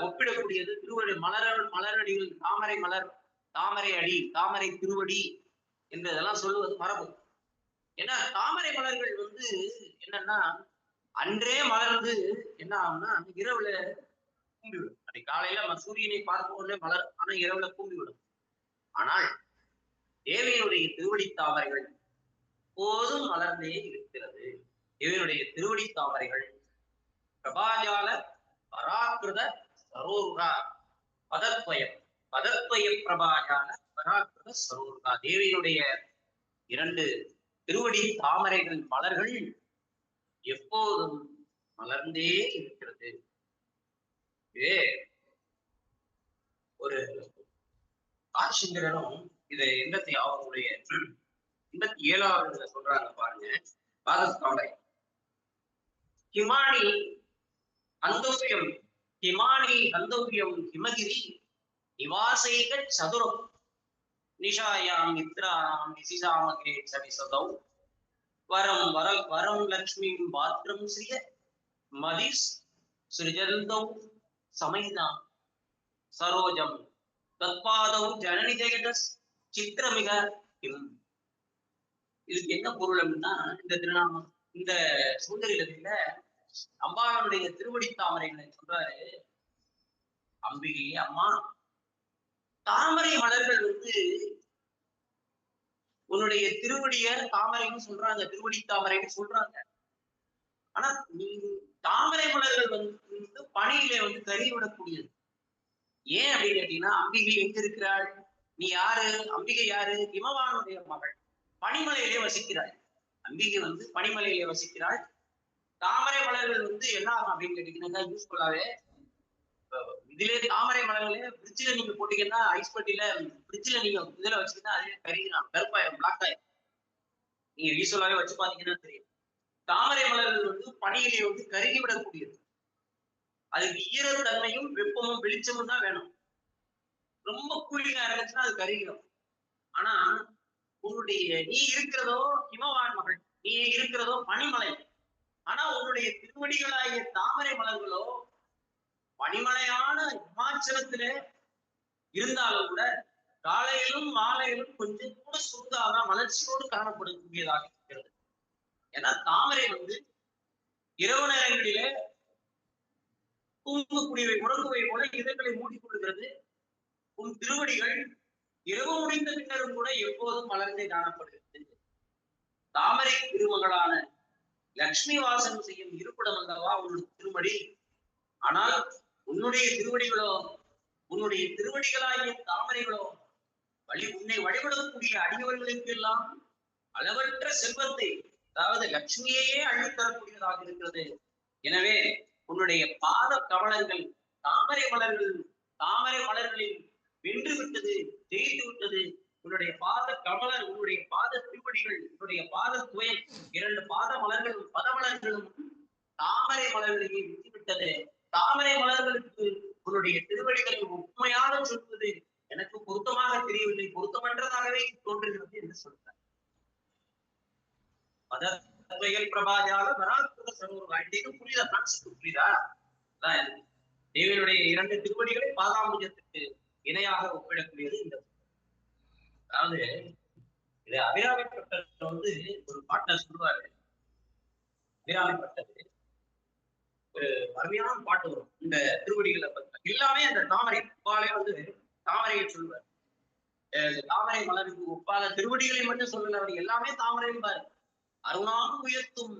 ஒப்பிடக்கூடியது திருவடி. மலரடிகள், தாமரை மலர், தாமரை அடி, தாமரை திருவடி என்றதெல்லாம் சொல்லுவது மரபு. ஏன்னா தாமரை மலர்கள் என்னன்னா அன்றே மலர்ந்து என்ன ஆகும்னா இரவுல கூம்பிவிடும். அப்படி காலையில சூரியனை பார்ப்போம்ல மலர், ஆனா இரவுல கூம்பிவிடும். ஆனால் தேவியனுடைய திருவடி தாமரைகள் போதும் மலர்ந்தே இருக்கிறது. தேவியனுடைய திருவடி தாமரைகள் பிரபாஜால பராக்கிருத சரோருகா. பதத்வயம், பதத்வய பிரபாஜால பராக்கிருத சரோருகா. தேவியனுடைய 2 திருவடி தாமரைகள் மலர்கள் எப்போதும் மலர்ந்தே இருக்கிறது. ஒரு ஆட்சிங்கரும் இதை அவங்களுடைய 87வது சொல்றாங்க பாருங்க. பாதத்தாமரை ஹிமானி அந்தோவியம், ஹிமானி அந்தோவியம் ஹிமகிரி நிவாசைக சதுரம் நிஷாயாம் மித்ராம் நிசிசாமகிரே சவிசதௌ வரம் வரம் லக்ஷ்மீம் பாத்ரம் ஸ்ரிய மதிஸ் சிருஜந்தௌ சமைதாம் சரோஜம் தத்பாதௌ ஜனனி ஜெகதஸ் சித்திரமிக கிம். இதுக்கு என்ன பொருள் அப்படின்னா, இந்த திருநாமம், இந்த சுந்தரில அம்பாளுடைய திருவடி தாமரைகளை சொல்றாரு. அம்பிகையே அம்மா, தாமரை மலர்கள் உன்னுடைய திருவடிய தாமரைன்னு சொல்றாங்க, திருவடி தாமரைன்னு சொல்றாங்க. ஆனா தாமரை மலர்கள் பனியில கருவிடக்கூடியது. ஏன் அப்படின்னு கேட்டீங்கன்னா, அம்பிகை எங்க இருக்கிறாள்? நீ யாரு? அம்பிகை யாரு? இமவானுடைய மகள், பனிமலையிலே வசிக்கிறாள். அம்பிகை பனிமலையிலே வசிக்கிறாள். தாமரை மலர்கள் என்ன ஆகும் அப்படின்னு கேட்டீங்கன்னா, யூஸ்ஃபுல்லாவே இதுல தாமரை மலர்களே பிரிட்ஜ்ல நீங்க போட்டீங்கன்னா, ஐஸ் பட்டியில பிரிட்ஜ்ல நீங்க இதுல வச்சீங்கன்னா அதே கருகிடும், கருப்பாயிரும், பிளாக் ஆயிரும். நீங்க யூஸ்வலாவே வச்சு பாத்தீங்கன்னா தெரியும். தாமரை மலர்கள் பனியிலே கருகி விடக்கூடியது. அதுக்கு ஈரத்தன்மையும் வெப்பமும் வெளிச்சமும் தான் வேணும். ரொம்ப கூலிங்கா இருந்துச்சுன்னா அது கருகிடும். ஆனா உன்னுடைய நீ இருக்கிறதோ ஹிமவான் மகள், நீ இருக்கிறதோ பனிமலை. ஆனா உன்னுடைய திருவடிகளாகிய தாமரை மலர்களோ பனிமலையான இமாச்சலத்திலே இருந்தாலும் கூட காலையிலும் மாலையிலும் கொஞ்சம் கூட சுருங்காம மலர்ச்சியோடு காணப்படக்கூடியதாக இருக்கிறது. ஏன்னா தாமரை இரவு நேரங்களிலே தூங்கக்கூடியவை உறங்குவை போல இதழ்களை மூடிக்கொள்கிறது. உன் திருவடிகள் இரவு முடிந்த பின்னரும் கூட எப்போதும் மலர்ந்தே காணப்படுகிறது. தாமரை திருமகளான லட்சுமி வாசம் செய்யும் இருப்பிடம் அல்லவா உன்னுடைய திருவடி. ஆனால் உன்னுடைய திருவடிகளோ, உன்னுடைய திருவடிகளாகிய தாமரைகளோ உன்னை வழிபடக்கூடிய அடியவர்களுக்கு எல்லாம் அளவற்ற செல்வத்தை, அதாவது லட்சுமியையே அள்ளித்தரக்கூடியதாக இருக்கிறது. எனவே உன்னுடைய பாத கமலங்கள் தாமரை மலர்களில் வென்று விட்டது, ஜெயித்து விட்டது. உன்னுடைய பாத கமலர், உன்னுடைய பாத திருவடிகள், உன்னுடைய பாத துவயம், 2 பாத மலர்களும் பதமலர்களும் தாமரை மலர்களையே விட்டுவிட்டது. தாமரை மலர்களுக்கு உன்னுடைய திருவடிகளை உண்மையாக சொல்வது எனக்கு பொருத்தமாக தெரியவில்லை, பொருத்தமற்றதாகவே தோன்றுகிறது என்று சொல்றார். பிரபாஜாக வராத்துவ சமூக புரியுதா? பிரான்சுக்கு புரியுதா? தேவனுடைய 2 திருவடிகளை பாதாம்புஜத்துக்கு இணையாக ஒப்பிடக்கூடியது இந்த. அதாவது இது அபிராமிப்பட்டர் ஒரு பாட்டை சொல்லுவாரு. அபிராமிப்பட்டது ஒரு அருமையான பாட்டு வரும் இந்த திருவடிகளை பத்தி. எல்லாமே அந்த தாமரை ஒப்பாலே தாமரையை சொல்லுவார். தாமரை மலருக்கு ஒப்பாத திருவடிகளை மட்டும் சொல்லல, அவர் எல்லாமே தாமரையும் பாரு. அருணாம் உயர்த்தும்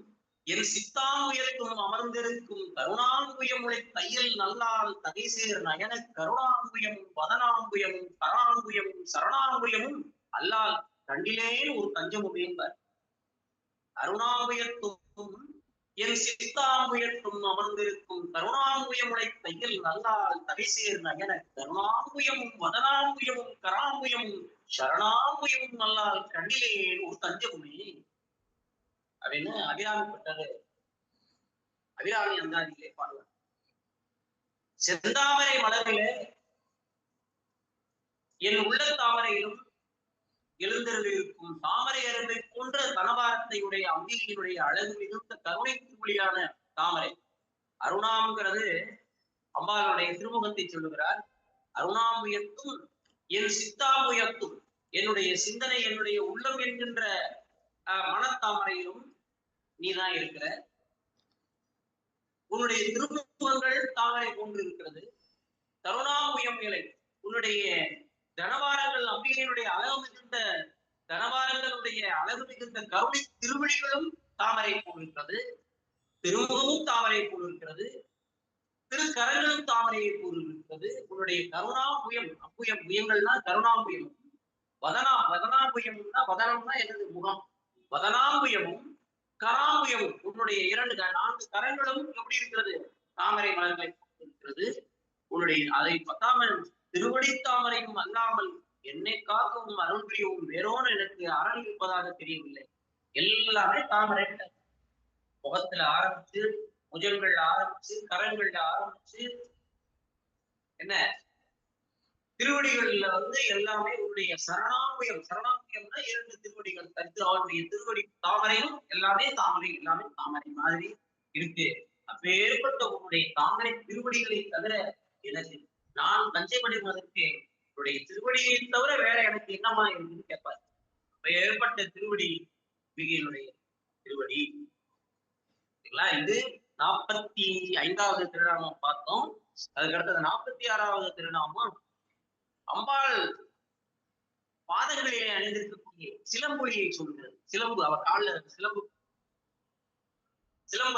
என் சித்தாம் உயர்த்தும் அமர்ந்திருக்கும் கருணாங்குயமுளை தையல் நல்லால் தகைசேர் நயன கருணாங்குயமும் வதனாங்குயமும் கராங்குயமும் சரணாங்குயமும் அல்லால் கண்டிலே ஒரு தஞ்சமும் என்பார். அருணாங்குயத்தும் என் சித்தாங்குயத்தும் அமர்ந்திருக்கும் கருணாங்குயமுளை தையல் நல்லால் தகைசேர் நயன கருணாங்குயமும் வதனாங்குயமும் கராங்குயமும் சரணாங்குயமும் நல்லால் கண்டிலே ஒரு தஞ்சமுமே அப்படின்னு அபிராமிப்பட்டது அபிராமி அந்தாதியிலே பாடுவார். செந்தாமரை மலரிலே என் உள்ள தாமரையிலும் எழுந்திருக்கும் தாமரை அரும்பை போன்ற தனபாரத்தையுடைய அம்பிகையினுடைய அழகு மிகுந்த கருணை திருமொழியான தாமரை. அருணாம்ங்கிறது அம்பாளுடைய திருமுகத்தை சொல்லுகிறார். அருணாமுயத்தும் என் சித்தாமுயத்தும், என்னுடைய சிந்தனை, என்னுடைய உள்ளம் என்கின்ற மனத்தாமரையிலும் நீதான் இருக்கிற. உன்னுடைய திருமுகங்கள் தாமரை போன்று இருக்கிறது. கருணாமுயம் நிலை, உன்னுடைய தனவாரங்கள், அம்பிகையினுடைய அழகு மிகுந்த தனவாரங்களுடைய அழகு மிகுந்த கருணை திருவடிகளும் தாமரை போல் இருக்கிறது. திருமுகமும் தாமரை போல் இருக்கிறது. திருக்கரங்களும் தாமரையை போல் இருக்கிறது. உன்னுடைய கருணாமுயம், அப்புயம், முயங்கள்னா கருணாமுயம். வதனாம்புயம்னா, வதனம்னா எனது முகம். வதனாம்புயமும் கராம்புயமும், உன்னுடைய 4 கரங்களும் எப்படி இருக்கிறது? தாமரை மலர்களை இருக்கிறது. உன்னுடைய அதை பத்தாமல் திருவடி தாமரையும் அல்லாமல் என்னை காக்கவும் அருள் புரியவும் வேறோன்னு எனக்கு அரண் இருப்பதாக தெரியவில்லை. எல்லாமே தாமரை. முகத்துல ஆரம்பிச்சு, புஜங்கள்ல ஆரம்பிச்சு, கரங்கள்ல ஆரம்பிச்சு, என்ன திருவடிகள்ல எல்லாமே உன்னுடைய சரணாமுயம். சரணாமுயம்னா 2 திருவடிகள். அவருடைய திருவடி தாமரையும் எல்லாமே தாமரை, எல்லாமே தாமரை மாதிரி இருக்கு. அப்பேற்பட்ட உன்னுடைய தாமரை திருவடிகளை தவிர எனக்கு, நான் தஞ்சைப்படி மதற்கு உன்னுடைய திருவடியை தவிர வேற எனக்கு என்னமா இருக்குன்னு கேட்பாரு. அப்பேற்பட்ட திருவடி மிகையினுடைய திருவடி. இது 45வது திருநாமம் பார்த்தோம். அதுக்கு அடுத்தது 46வது திருநாமம் அம்பாள் பாதங்களிலே அணிந்திருக்கக்கூடிய சிலம்பொலியை சொல்கிறது. சிலம்பு, அவ காலில் சிலம்பு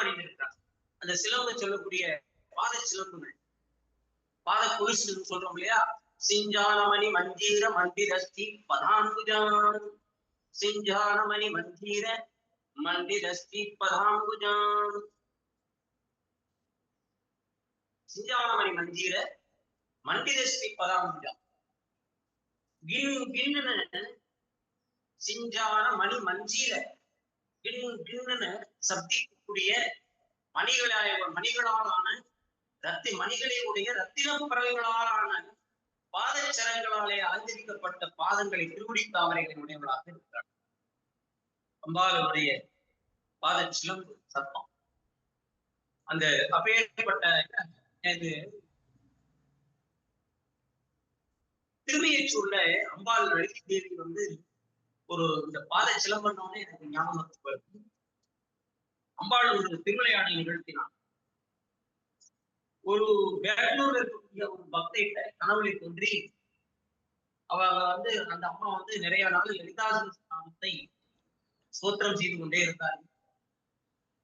அணிந்திருக்கிறார். அந்த சிலம்பை சொல்லக்கூடிய பாத சிலம்புகள், பாத கொலுசு சொல்றோம் இல்லையா? சிஞ்சானமணி மஞ்சீர மண்டிரஸ்தி பதாங்குஜான், சிஞ்சானமணி மஞ்சீர மண்டிரஸ்தி பதாங்குஜான். சிஞ்சானமணி மஞ்சீர மண்டிரஸ்தி பதாங்குஜான். சிஞ்சான மணி மஞ்சீர சப்திக்கக்கூடிய மணிகளாலான மணிகளை உடைய ரத்தின பறவைகளாலான பாதச்சரங்களாலே அலங்கரிக்கப்பட்ட பாதங்களை திருவடி தாமரைகளின் உடையவர்களாக இருக்கிறார். அம்பாளுடைய பாத சிலம்பு சத்தம், அந்த அப்பேற்பட்ட திருமையச்சூர்ல அம்பாள் அழகி தேவி வந்து ஒரு இந்த பாத சிலம்பனோட எனக்கு ஞாபகத்துக்கு வருது. அம்பாள் ஒரு திருவிளையாடல் நிகழ்த்தினார். ஒரு பெங்களூர்ல இருக்கக்கூடிய ஒரு பக்தைகிட்ட கனவுளை தோன்றி அவங்க வந்து அந்த அம்மா வந்து நிறைய நாள் லலிதாசனத்தை ஸ்தோத்திரம் செய்து கொண்டே இருந்தார்.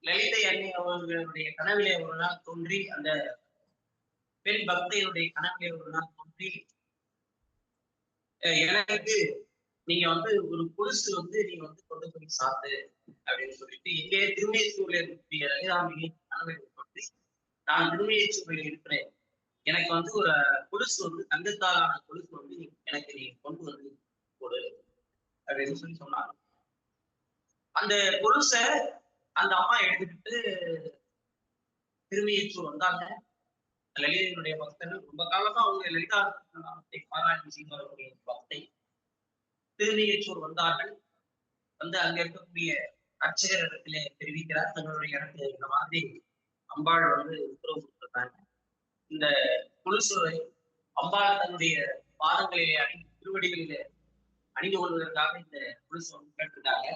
லலிதை அன்னை அவர்களுடைய கனவிலே ஒரு நாள் தோன்றி, அந்த பெண் பக்தையுடைய கனவிலே ஒரு நாள் தோன்றி, எனக்கு நீங்க வந்து ஒரு கொலுசு வந்து நீங்க வந்து கொண்டு போய் சாத்து அப்படின்னு சொல்லிட்டு, இங்கே திருமேச்சூர்ல இருக்கக்கூடிய லலிதாம்பிகை கனவை தோன்றி, நான் திருமேச்சூரில் இருக்கிறேன், எனக்கு வந்து ஒரு கொலுசு வந்து தங்கத்தாலான கொலுசு வந்து எனக்கு நீ கொண்டு வந்து கொடு அப்படின்னு சொல்லி சொன்னாங்க. அந்த கொலுசை அந்த அம்மா எடுத்துக்கிட்டு திருமேச்சூர் வந்தாங்க. லலிதையினுடைய பக்தர்கள் ரொம்ப காலமா அவங்க லலிதா நாமத்தை பாராயணம் செய்து வரக்கூடிய பக்தை திருநீயச்சூர் வந்தார்கள். வந்து அங்க இருக்கக்கூடிய அர்ச்சகர் இடத்திலே தெரிவிக்கிறார், தங்களுடைய இடத்துல இந்த மாதிரி அம்பாள் வந்து உத்தரவு கொடுத்திருக்காங்க, இந்த கொலுசுவை அம்பாள் தன்னுடைய பாதங்களிலே திருவடிகளிலே அணிந்து கொள்வதற்காக இந்த கொலுசு வந்து கேட்டிருக்காங்க,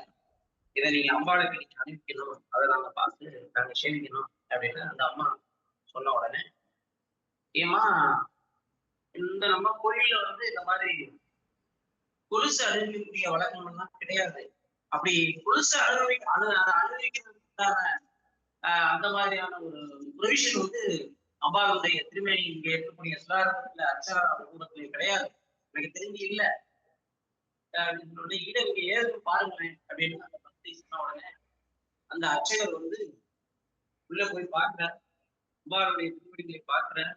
இதை நீங்க அம்பாளுக்கு நீங்க அனுப்பிக்கணும், அதை நாங்க பார்த்து நாங்க சேவிக்கணும் அப்படின்னு அந்த அம்மா சொன்ன உடனே, ஏமா இந்த நம்ம கோயில்ல வந்து இந்த மாதிரி கொலுசு அனுபவிக்கக்கூடிய வழக்கம் எல்லாம் கிடையாது. அப்படி கொலுசு அனுபவிக்கிறதுக்கான அந்த மாதிரியான ஒரு ப்ரொவிஷன் வந்து அம்பாளுடைய திருமேனி இங்க இருக்கக்கூடிய சிலாரத்துல அர்ச்சகா கூடத்துல கிடையாது, எனக்கு தெரிஞ்சு இல்லை. இதை இங்க ஏது பாருங்களேன் அப்படின்னு அந்த பக்தி சொன்ன உடனே அந்த அர்ச்சகர் வந்து உள்ள போய் பார்க்கிறார், அம்பாளுடைய திருவடிகளை பார்க்கிறார்,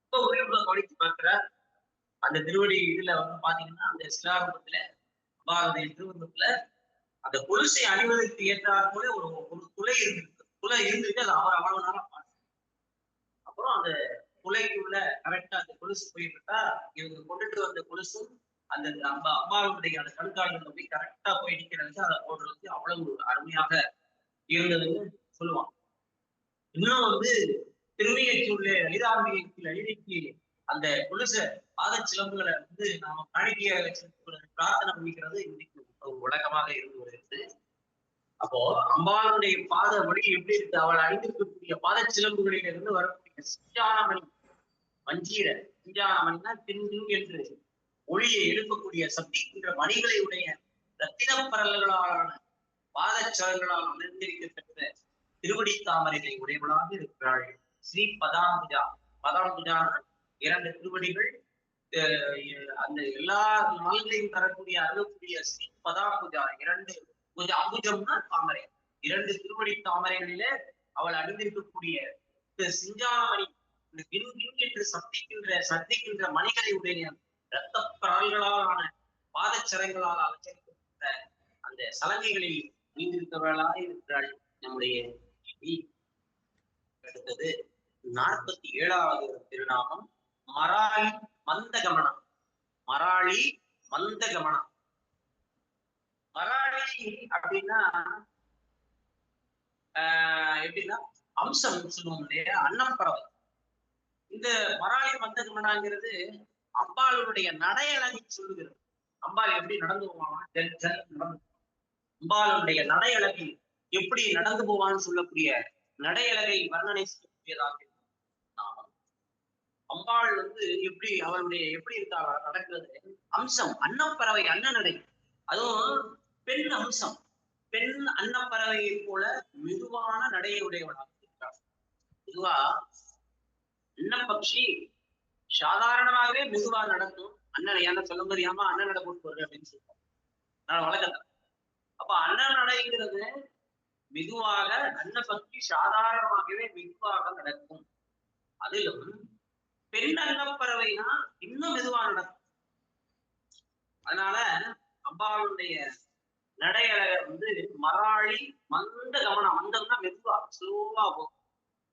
ரொம்ப உயிர்ப்புல கவனித்து பார்க்கிறார். அந்த திருவடி இதுல வந்து பாத்தீங்கன்னா அந்த சிலாரூபத்துல அம்பாளுடைய திருவுருவத்துல அந்த கொலுசை அணிவதற்கு ஏற்றார் போல ஒரு துளை இருந்திருக்கு. துளை இருந்துட்டு அது அவ்வளவு நேரம் பார்த்து, அப்புறம் அந்த துளைக்குள்ள கரெக்டா அந்த கொலுசு போயிட்டா இவங்க கொண்டுட்டு வந்த கொலுசும் அந்த அம்பாளுடைய அந்த கணுக்காடுகள்ல போய் கரெக்டா போய் நிக்கிறதுக்கு அதை போடுறதுக்கு அவ்வளவு அருமையாக இருந்ததுன்னு சொல்லுவாங்க. இன்னும் வந்து திருமையச்சூர்ல லலிதைக்கு அந்த கொலுச பாத சிலம்புகளை வந்து நாம காணிக்கைய பிரார்த்தனை பண்ணிக்கிறது இன்னைக்கு ஒரு வழக்கமாக இருந்து வருகிறது. அப்போ அம்பாளுடைய பாத வழி எப்படி இருக்கு, அவள் அணிந்திருக்கக்கூடிய பாத சிலம்புகளில் இருந்து வரக்கூடிய சிஞ்சானமணி மஞ்சீர, சிஞ்சானமணினா தின்னு என்று ஒளியை எழுப்பக்கூடிய சக்திக்கின்ற மணிகளை உடைய ரத்தின பரல்களான பாதச்சரங்களால் அலங்கரிக்கப்பட்ட திருவடி தாமரைகளை உடையவளாக இருக்கிறாள் ஸ்ரீ பதாம்புஜா. பதாம்புஜான இரண்டு திருவடிகள், அந்த எல்லா நாள்களையும் தரக்கூடிய அருளக்கூடிய ஸ்ரீ பதாம்புஜா, இரண்டு அம்புஜம்னா தாமரை, இரண்டு திருவடி தாமரைகளில அவள் அணிந்திருக்கக்கூடிய சிஞ்சாமணி என்று சத்திக்கின்ற மணிகளை உடைய இரத்த பரல்களாலான பாதச்சரங்களால் அலங்கரிக்கப்பட்ட அந்த சலங்கைகளில் அணிந்திருக்கிறவர்களாக இருக்கிறாள் நம்முடைய. அடுத்தது 47வது திருநாமம் மராளி மந்தகமனம். மராளி மந்தகமனம். மராளி அப்படின்னா எப்படின்னா அம்சம் சொல்லுவோம் இல்லையா, அன்னப்பறவை. இந்த மராளி மந்தகமனாங்கிறது அம்பாளுடைய நடையழகை சொல்லுகிறது. அம்பாள் எப்படி நடந்து போவானா, அம்பாளுடைய நடையழகை எப்படி நடந்து போவான்னு சொல்லக்கூடிய நடையழகை வர்ணனை செய்யக்கூடியதாக அம்பாள் வந்து எப்படி அவளுடைய எப்படி இருக்கா நடக்கிறது, அம்சம் அன்னப்பறவை, அன்னநடை, அதுவும் பெண் அம்சம், பெண் அன்னப்பறவையை போல மெதுவான நடையை உடையவளாக இருக்கிறாள். பொதுவா அன்னப்பக்ஷி சாதாரணமாகவே மெதுவா நடக்கும். அண்ணன் என்ன சொல்ல முடியாம அண்ணன் நடை போட்டு வருது அப்படின்னு சொல்லுவாங்க, நான் வழக்கத்தை. அப்ப அண்ணன் நடைங்கிறது மெதுவாக, அன்னப்பக்ஷி சாதாரணமாகவே மெதுவாக நடக்கும். அதிலும் பெண் அன்னப்பறவைனா இன்னும் மெதுவா நடக்கும். அதனால அம்பாளுடைய நடையழக வந்து மராளி மந்த கமனம். மந்தம்னா மெதுவா, ஸ்லோவா போகும்,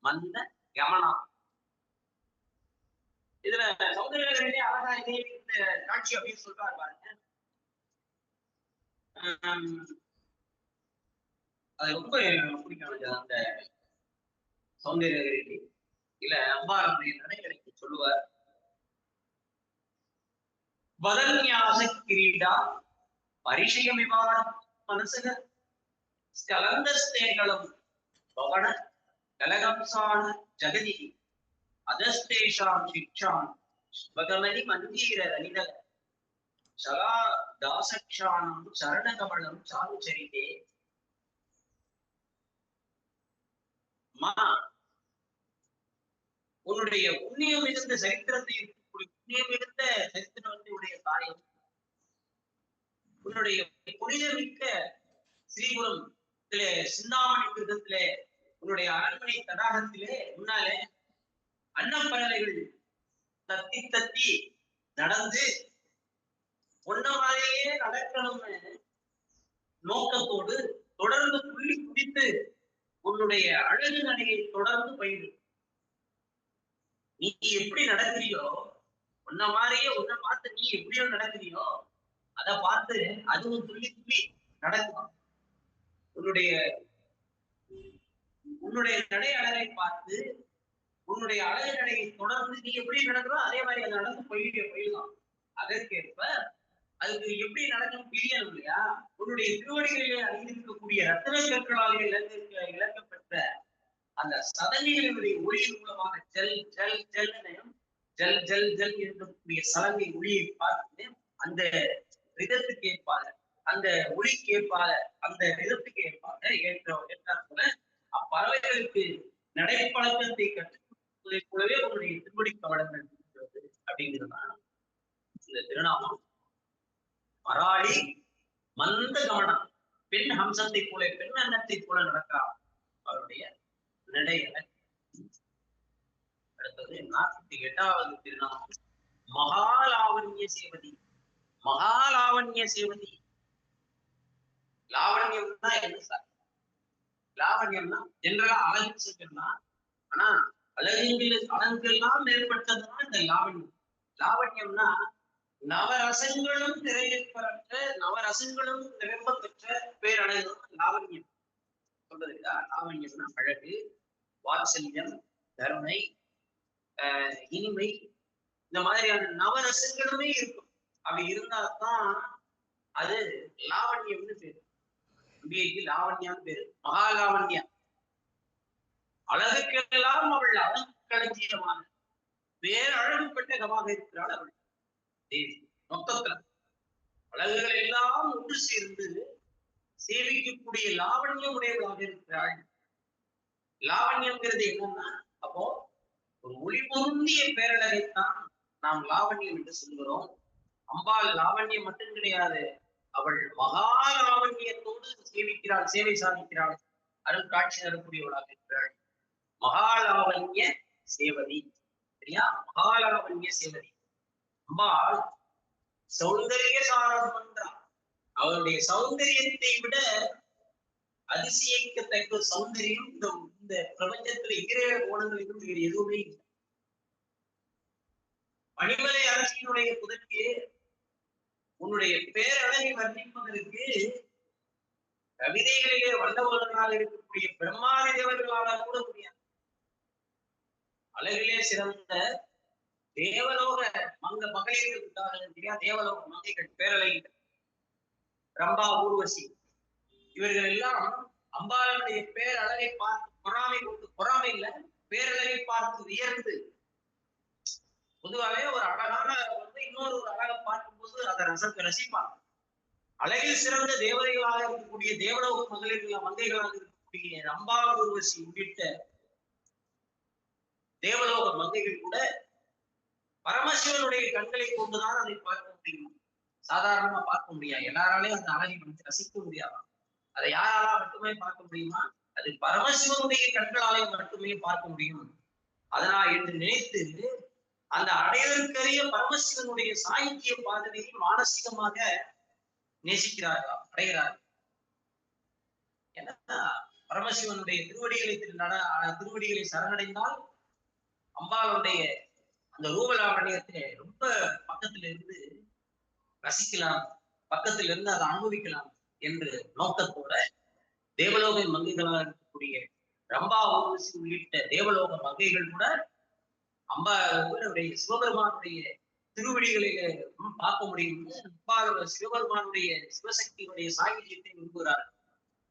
மந்த கமனம். இதுல சௌந்தரர்களே அழகா இந்த காட்சி அப்படின்னு சொல்றாரு பாருங்க. அது ரொம்ப பிடிக்கும் அந்த சௌந்தரர்களே. இல்ல அம்பாளுடைய நடைகளுக்கு சொல்லுவார், வதன்யாச கிரீடா பரிஷயமிவான மனசக ஸ்கலந்தஸ்தேகளும் பவன கலகம்சான ஜகதி அதஸ்தேஷாம் சிக்ஷாம் ஸ்வகமணி மஞ்சீர ரணித சலா தாசக்ஷானம் சரணகமலம் சாருச்சரிதே. மா உன்னுடைய புண்ணியம் மிகுந்த சரித்திரத்தை புண்ணியம் மிகுந்த சரித்திரத்தினுடைய தாயம், உன்னுடைய புனிதமிக்க ஸ்ரீபுரத்திலே சிந்தாமணி கிருதத்திலே உன்னுடைய அரண்மனை தடாகத்திலே முன்னாலே அன்னப்பறவைகள் தத்தி தத்தி நடந்து ஒன்ன மாதிரியே நடக்கணும்னு நோக்கத்தோடு தொடர்ந்து புள்ளி குடித்து உன்னுடைய அழகு நடையை தொடர்ந்து பயிரு. நீ எப்படி நடக்கிறியோ உன்ன மாதிரியே உன்னை பார்த்து நீ எப்படியோ நடக்கிறியோ அதை பார்த்து அதுவும் துள்ளி துள்ளி நடக்கும். உன்னுடைய நடை அழகை பார்த்து உன்னுடைய அழகு நடையை தொடர்ந்து நீ எப்படி நடக்கிறோ அதே மாதிரி அதை நடந்து போயிடலாம். அதற்கேற்ப அதுக்கு எப்படி நடக்கும் பிரியணும் இல்லையா? உன்னுடைய திருவடிகளிலே அணிந்திருக்கக்கூடிய ரத்தன கற்களாலே இழக்கப்பட்ட அந்த சதங்கைகளினுடைய ஒளியின் மூலமாக ஜல் ஜல் ஜல் ஜல் ஜல் ஜல் இருக்கக்கூடிய சலங்கை ஒளியை பார்த்து அந்த விதத்துக்கு ஏற்பாக அந்த ஒளிக்கு ஏற்பாக அந்த விதத்துக்கு ஏற்பாக ஏற்றார் போல அப்பறவைகளுக்கு நடைப்பழக்கத்தை கற்றுக்கொள்வதை போலவே உங்களுடைய திருவடி கவனங்கள் இருக்கிறது அப்படிங்கிறதுதான் இந்த திருநாமம். மராளி மந்த கவனம், பெண் ஹம்சத்தை போல பெண் அன்னத்தை போல நடக்கலாம் அவருடைய நடை. அடுத்தது 48வது திருநாமம் மகாலாவண்ய சேவதி. மகாலாவண்ய சேவதி, லாவண்யம்னா என்ன சார்? லாவண்யம்னா ஜெனரலா அழகு சொல்லலாம், ஆனா அழகுக்கெல்லாம் மேற்பட்டதுதான் இந்த லாவண்யம். லாவண்யம்னா நவரசங்களும் நிறைவேற்ற நவரசங்களும் நிரம்ப பெற்ற பேரழகு லாவண்யம் சொல்றது. லாவண்யம்னா அழகு, வாத்சல்யம், கருணை, இனிமை, இந்த மாதிரியான நவரசங்களுமே இருக்கும். அப்படி இருந்தாதான் அது லாவண்யம்னு பேரு. லாவண்யான்னு பேரு. மகாலாவண்யா, அழகுக்கெல்லாம் அவள் அழகு களஞ்சியமான பேரழகு பெட்டகமாக இருக்கிறாள் அவள் தேவி. மொத்தத்துல அழகுகள் எல்லாம் ஒன்று சேர்ந்து சேவிக்கக்கூடிய லாவண்யம் உடையவளாக இருக்கிறாள். லாவண்யம்ங்கிறது என்னன்னா, அப்போ ஒரு ஒளி பொருந்திய பேரழகைத்தான் நாம் லாவண்யம் என்று சொல்கிறோம். அம்பாள் லாவண்யம் மட்டும் கிடையாது, அவள் மகா லாவண்யத்தோடு சேவிக்கிறாள், சேவை சாதிக்கிறாள், அருள் காட்சி தரக்கூடியவளாக இருக்கிறாள். மகாலாவண்ய சேவதி, சரியா? மகாலாவண்ய சேவதி அம்பாள் சௌந்தரிய சாரம் என்றார். அவருடைய சௌந்தரியத்தை விட அதிசயிக்கத்தக்க சௌந்தரியம் இந்த பிரபஞ்சத்துல ஈரேழு கோணங்களிலும் வேறு எதுவுமே இல்லை. பணிமலை அரசினுடைய புதற்கு உன்னுடைய பேரழகை வர்ணிப்பதற்கு கவிதைகளிலே வல்லவர்களாக இருக்கக்கூடிய பிரம்மாதி தேவர்களால் கூட முடியாது. அழகிலே சிறந்த தேவலோக மகளிர்கள் இருக்காங்க, தேவலோக மங்கைகள், பேரழகிகள், ரம்பா, ஊர்வசி, இவர்கள் எல்லாம் அம்பாளுடைய பேரழகை பார்த்து பொறாமை இல்ல, பேரழகை பார்த்து வியர்ந்து, பொதுவாகவே ஒரு அழகான இன்னொரு அழகை பார்க்கும்போது அதை ரசிப்பாங்க. அழகில் சிறந்த தேவதைகளாக இருக்கக்கூடிய தேவலோக மங்கைகளாக இருக்கக்கூடிய ரம்பா, ஊர்வசி உள்ளிட்ட தேவலோக மங்கைகள் கூட பரமசிவனுடைய கண்களை கொண்டுதான் அதை பார்க்க முடியும். சாதாரணமா பார்க்க முடியாது, எல்லாராலையும் அந்த அழகை ரசிக்க முடியாது. அதை யாரால மட்டுமே பார்க்க முடியுமா? அது பரமசிவனுடைய கண்களாலே மட்டுமே பார்க்க முடியும். அதனால் என்று நினைத்து அந்த அடையதற்கரிய பரமசிவனுடைய சாகித்ய பாதனையை மானசீகமாக நேசிக்கிறார்கள், அடைகிறார்கள். ஏன்னா பரமசிவனுடைய திருவடிகளை சரணடைந்தால் அம்பாளுடைய அந்த ரூபலாவண்யத்தை ரொம்ப பக்கத்துல இருந்து ரசிக்கலாம், பக்கத்துல இருந்து அதை அனுபவிக்கலாம் என்று நோக்கத்தோட தேவலோக மங்கைகளாக இருக்கக்கூடிய ரம்பா, ஊர்வசி உள்ளிட்ட தேவலோக மங்கைகள் கூட அம்பாளுடைய சிவபெருமானுடைய திருவடிகளிலே பார்க்க முடியும். சிவபெருமானுடைய சிவசக்தியுடைய சாகித்யத்தை விரும்புகிறார்.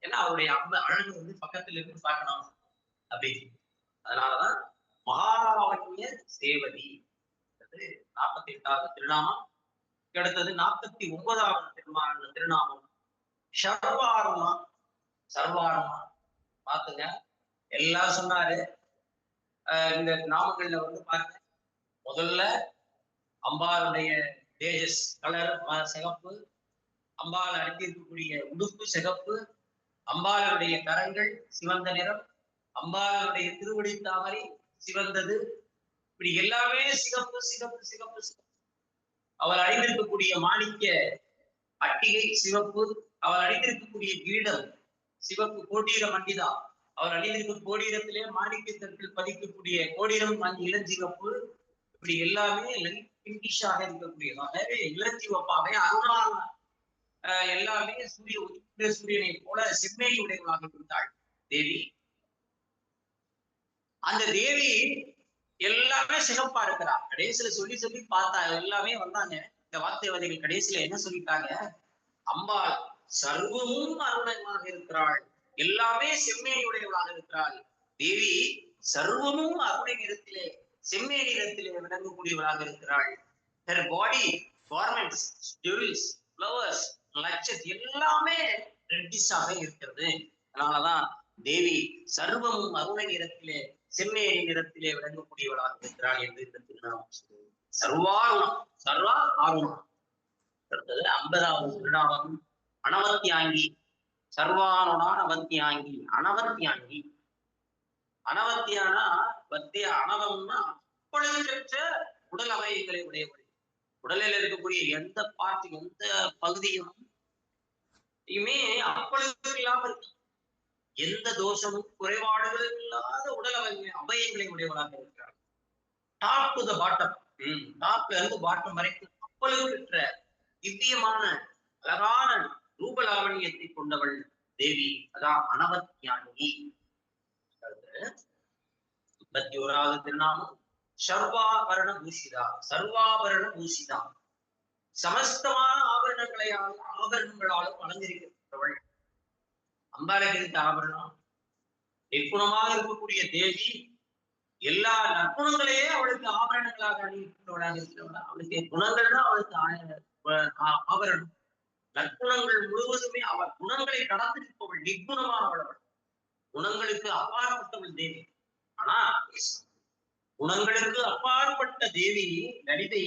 ஏன்னா அவருடைய அழகு வந்து பக்கத்துல இருந்து பார்க்கணும் அப்படின்னு. அதனாலதான் மகாலாவண்ய சேவதி 48வது திருநாமம். அடுத்தது 49வது திருநாமம் சர்வாருமா. சர்வாருமா பாத்துங்க, எல்லாம் சொன்னாரு. இந்த நாமங்கள்ல வந்து பாருங்க, முதல்ல அம்பாளுடைய தேஜஸ் கலர் சிகப்பு, அம்பாள் அணிந்திருக்கக்கூடிய உடுப்பு சிகப்பு, அம்பாளுடைய கரங்கள் சிவந்த நிறம், அம்பாளுடைய திருவடி தாமரை சிவந்தது. இப்படி எல்லாமே சிகப்பு சிகப்பு சிகப்பு சிகப்பு. அவள் அணிந்திருக்கக்கூடிய மாணிக்க அட்டிகை சிவப்பு, அவள் அணிந்திருக்கக்கூடிய கிரீடம் சிவப்பு, கோடீர மண்டிதா. அவள் அணிந்திருக்க கோடீரத்திலே மாணிக்க தட்டில் பதிக்கக்கூடிய கோடீரம் இளஞ்சிவப்பு. இப்படி எல்லாமே பிங்கிஷாக இருக்கக்கூடியதாகவே இளஞ்சிவப்பாக அருணாக எல்லாமே சூரியனை போல செம்மையை உடையவளாக இருந்தாள் தேவி. அந்த தேவி எல்லாமே சிகப்பா இருக்கிறார். கடைசியில சொல்லி சொல்லி பார்த்தா எல்லாமே வந்தாங்க. இந்த வார்த்தைவாதிகள் கடைசியில என்ன சொல்லிட்டாங்க? அம்பாள் சர்வமும் அருணமாக இருக்கிறாள், எல்லாமே செம்மையுடையவளாக இருக்கிறாள். தேவி சர்வமும் அருணை நிறத்திலே செம்மை நிறத்திலே விளங்கக்கூடியவளாக இருக்கிறாள். her body garments, jewels, flowers, நட்சத்திரம் எல்லாமே ரெட்டிஷாக இருக்கிறது. அதனாலதான் தேவி சர்வமும் அருணை நிறத்திலே செம்மையை நிறத்திலே விளங்கக்கூடியவளாக இருக்கிறாள் என்று இந்த திருநாமம் சொல்லுவது. சர்வாருணம், சர்வா ஆருணம். அடுத்தது 50வது திருநாமம் அனவத்தியாங்கி. சர்வானுனா அவத்தியாங்கி, அனவத்தியாங்கி. அனவத்தியானா வத்தியா, அனவம்னா அப்பொழுதற்ற உடல் அவயங்களை உடையவள். உடலில் இருக்கக்கூடிய எந்த பார்ட்டி எந்த பகுதியும் அப்பொழுது இல்லாம இருக்கு. எந்த தோஷமும் குறைபாடுகளும் இல்லாத உடல் அவயங்களை உடையவளாக இருக்கிறார். டாப் டு த பாட்டம், டாப்ல இருந்து பாட்டம் வரைக்கும் அப்பொழுது பெற்ற திவ்யமான அழகான ரூபலாவணியத்தை கொண்டவள் தேவி. அதான் அனவத்தியாங்கி. 51வது திருநாமம் சர்வாபரண பூஷிதா. சர்வாபரண பூஷிதா, சமஸ்தமான ஆபரணங்களாலும் அலங்கரிக்கப்பட்டவள். அம்பாளுக்கு இருக்க ஆபரணம் நிர்குணமாக இருக்கக்கூடிய தேவி. எல்லா நற்குணங்களையே அவளுக்கு ஆபரணங்களாக அணிவிப்பவளாக இருக்கிறவள். அவளுக்கு குணங்கள்னா அவளுக்கு ஆபரணம். நற்குணங்கள் முழுவதுமே அவள் குணங்களை கடந்திருப்பவள், நிர்குணமானவள். அவள் குணங்களுக்கு அப்பாற்பட்டவள் தேவி. ஆனா குணங்களுக்கு அப்பாற்பட்ட தேவி லலிதை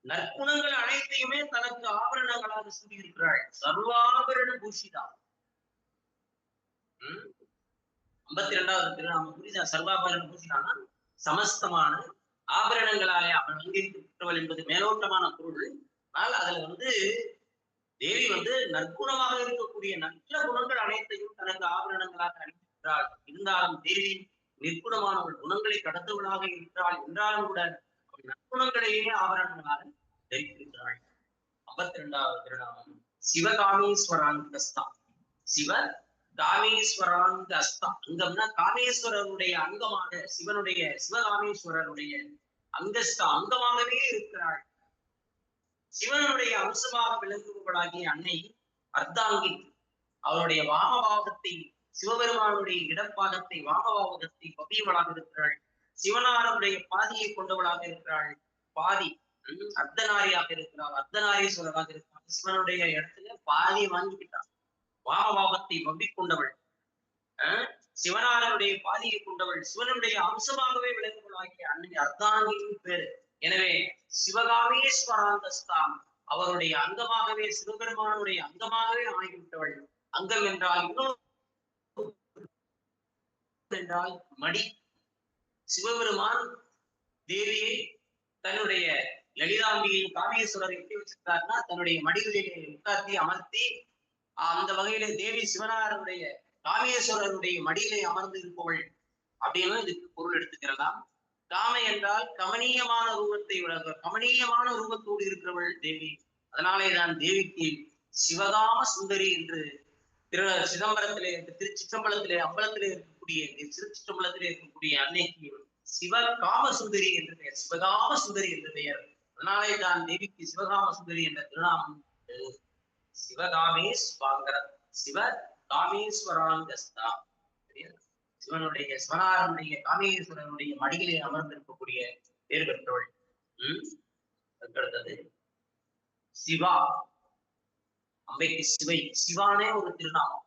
நற்குணங்கள் அனைத்தையுமே தனக்கு ஆபரணங்களாக சூடியிருக்கிறாள். சர்வாபரண பூஷிதா. 52வது திருநாமம் புரியுதா? சர்வாபரண பூஷிதானா சமஸ்தமான ஆபரணங்களாலே அவள் அங்கீகரிக்கப்பட்டவள் என்பது மேலோட்டமான பொருள். ஆனால் அதுல வந்து தேவி வந்து நற்குணமாக இருக்கக்கூடிய நல்ல குணங்கள் அனைத்தையும் தனக்கு ஆபரணங்களாக அணிந்திருக்கிறாள். இருந்தாலும் தேவி நிற்குணமானவள், குணங்களை கடந்தவளாக இருக்கிறாள். என்றாலும் கூட அவள் நற்குணங்களையே ஆபரணங்களாக தரித்திருக்கிறாள். 52வது திருநாமம் சிவகாமேஸ்வராங்கஸ்தா. சிவ காமேஸ்வராங்க அஸ்தா. அங்கம்னா காமேஸ்வரருடைய அங்கமாக, சிவகாமேஸ்வரருடைய அங்கஸ்தா அங்கமாகவே இருக்கிறாள். சிவனுடைய அம்சமாக விளங்குபவளாகிய அன்னை அர்த்தாங்கி. அவருடைய வாமபாகத்தை, சிவபெருமானுடைய இடப்பாகத்தை, வாமபாகத்தை பவியவளாக இருக்கிறாள். சிவனாருடைய பாதியை கொண்டவளாக இருக்கிறாள். பாதி அர்த்தநாரியாக இருக்கிறாள், அர்த்தநாரீஸ்வரராக இருக்கிறாள். சிவனுடைய இடத்துல பாதியை வாங்கிக்கிட்டாள். வாமபாகத்தை பவி கொண்டவள், சிவனாருடைய பாதியை கொண்டவள், சிவனுடைய அம்சமாகவே விளங்குவளாகிய அன்னை அர்த்தாங்கியின் பேரு. எனவே சிவகாமேஸ்வராந்தஸ்தான் அவருடைய அங்கமாகவே, சிவபெருமானுடைய அங்கமாகவே ஆகிவிட்டவள். அங்கம் என்றால் என்றால் மடி. சிவபெருமான் தேவியை தன்னுடைய லலிதாம்பியை காமேஸ்வரர் எப்படி வச்சிருக்காருன்னா தன்னுடைய மடிகளிலே உட்கார்த்தி அமர்த்தி, அந்த வகையில தேவி சிவனாருடைய காமேஸ்வரருடைய மடியிலே அமர்ந்து இருப்பவள் அப்படின்னு இதுக்கு பொருள் எடுத்துக்கிறலாம். காமை என்றால் கமனீயமான ரூபத்தை கமனீயமான ரூபத்தோடு இருக்கிறவள் தேவி. அதனாலே தான் தேவிக்கு சிவகாம சுந்தரி என்று சிதம்பரத்திலே, திருச்சிற்றம்பலத்திலே, அம்பலத்திலே இருக்கக்கூடிய, திருச்சிற்றம்பலத்திலே இருக்கக்கூடிய அன்னைக்கு சிவகாம சுந்தரி என்று பெயர், சிவகாம சுந்தரி என்று பெயர். அதனாலே தான் தேவிக்கு சிவகாம சுந்தரி என்ற திருநாமம். சிவகாமேஸ்வராங்கர சிவகாமேஸ்வராங்கஸ்தா. சிவனாருடைய காமேஸ்வரனுடைய மடியிலே அமர்ந்திருக்கக்கூடிய பேர் பெற்றவள். அடுத்தது சிவா. அம்பைக்கு சிவை, சிவானே ஒரு திருநாமம்.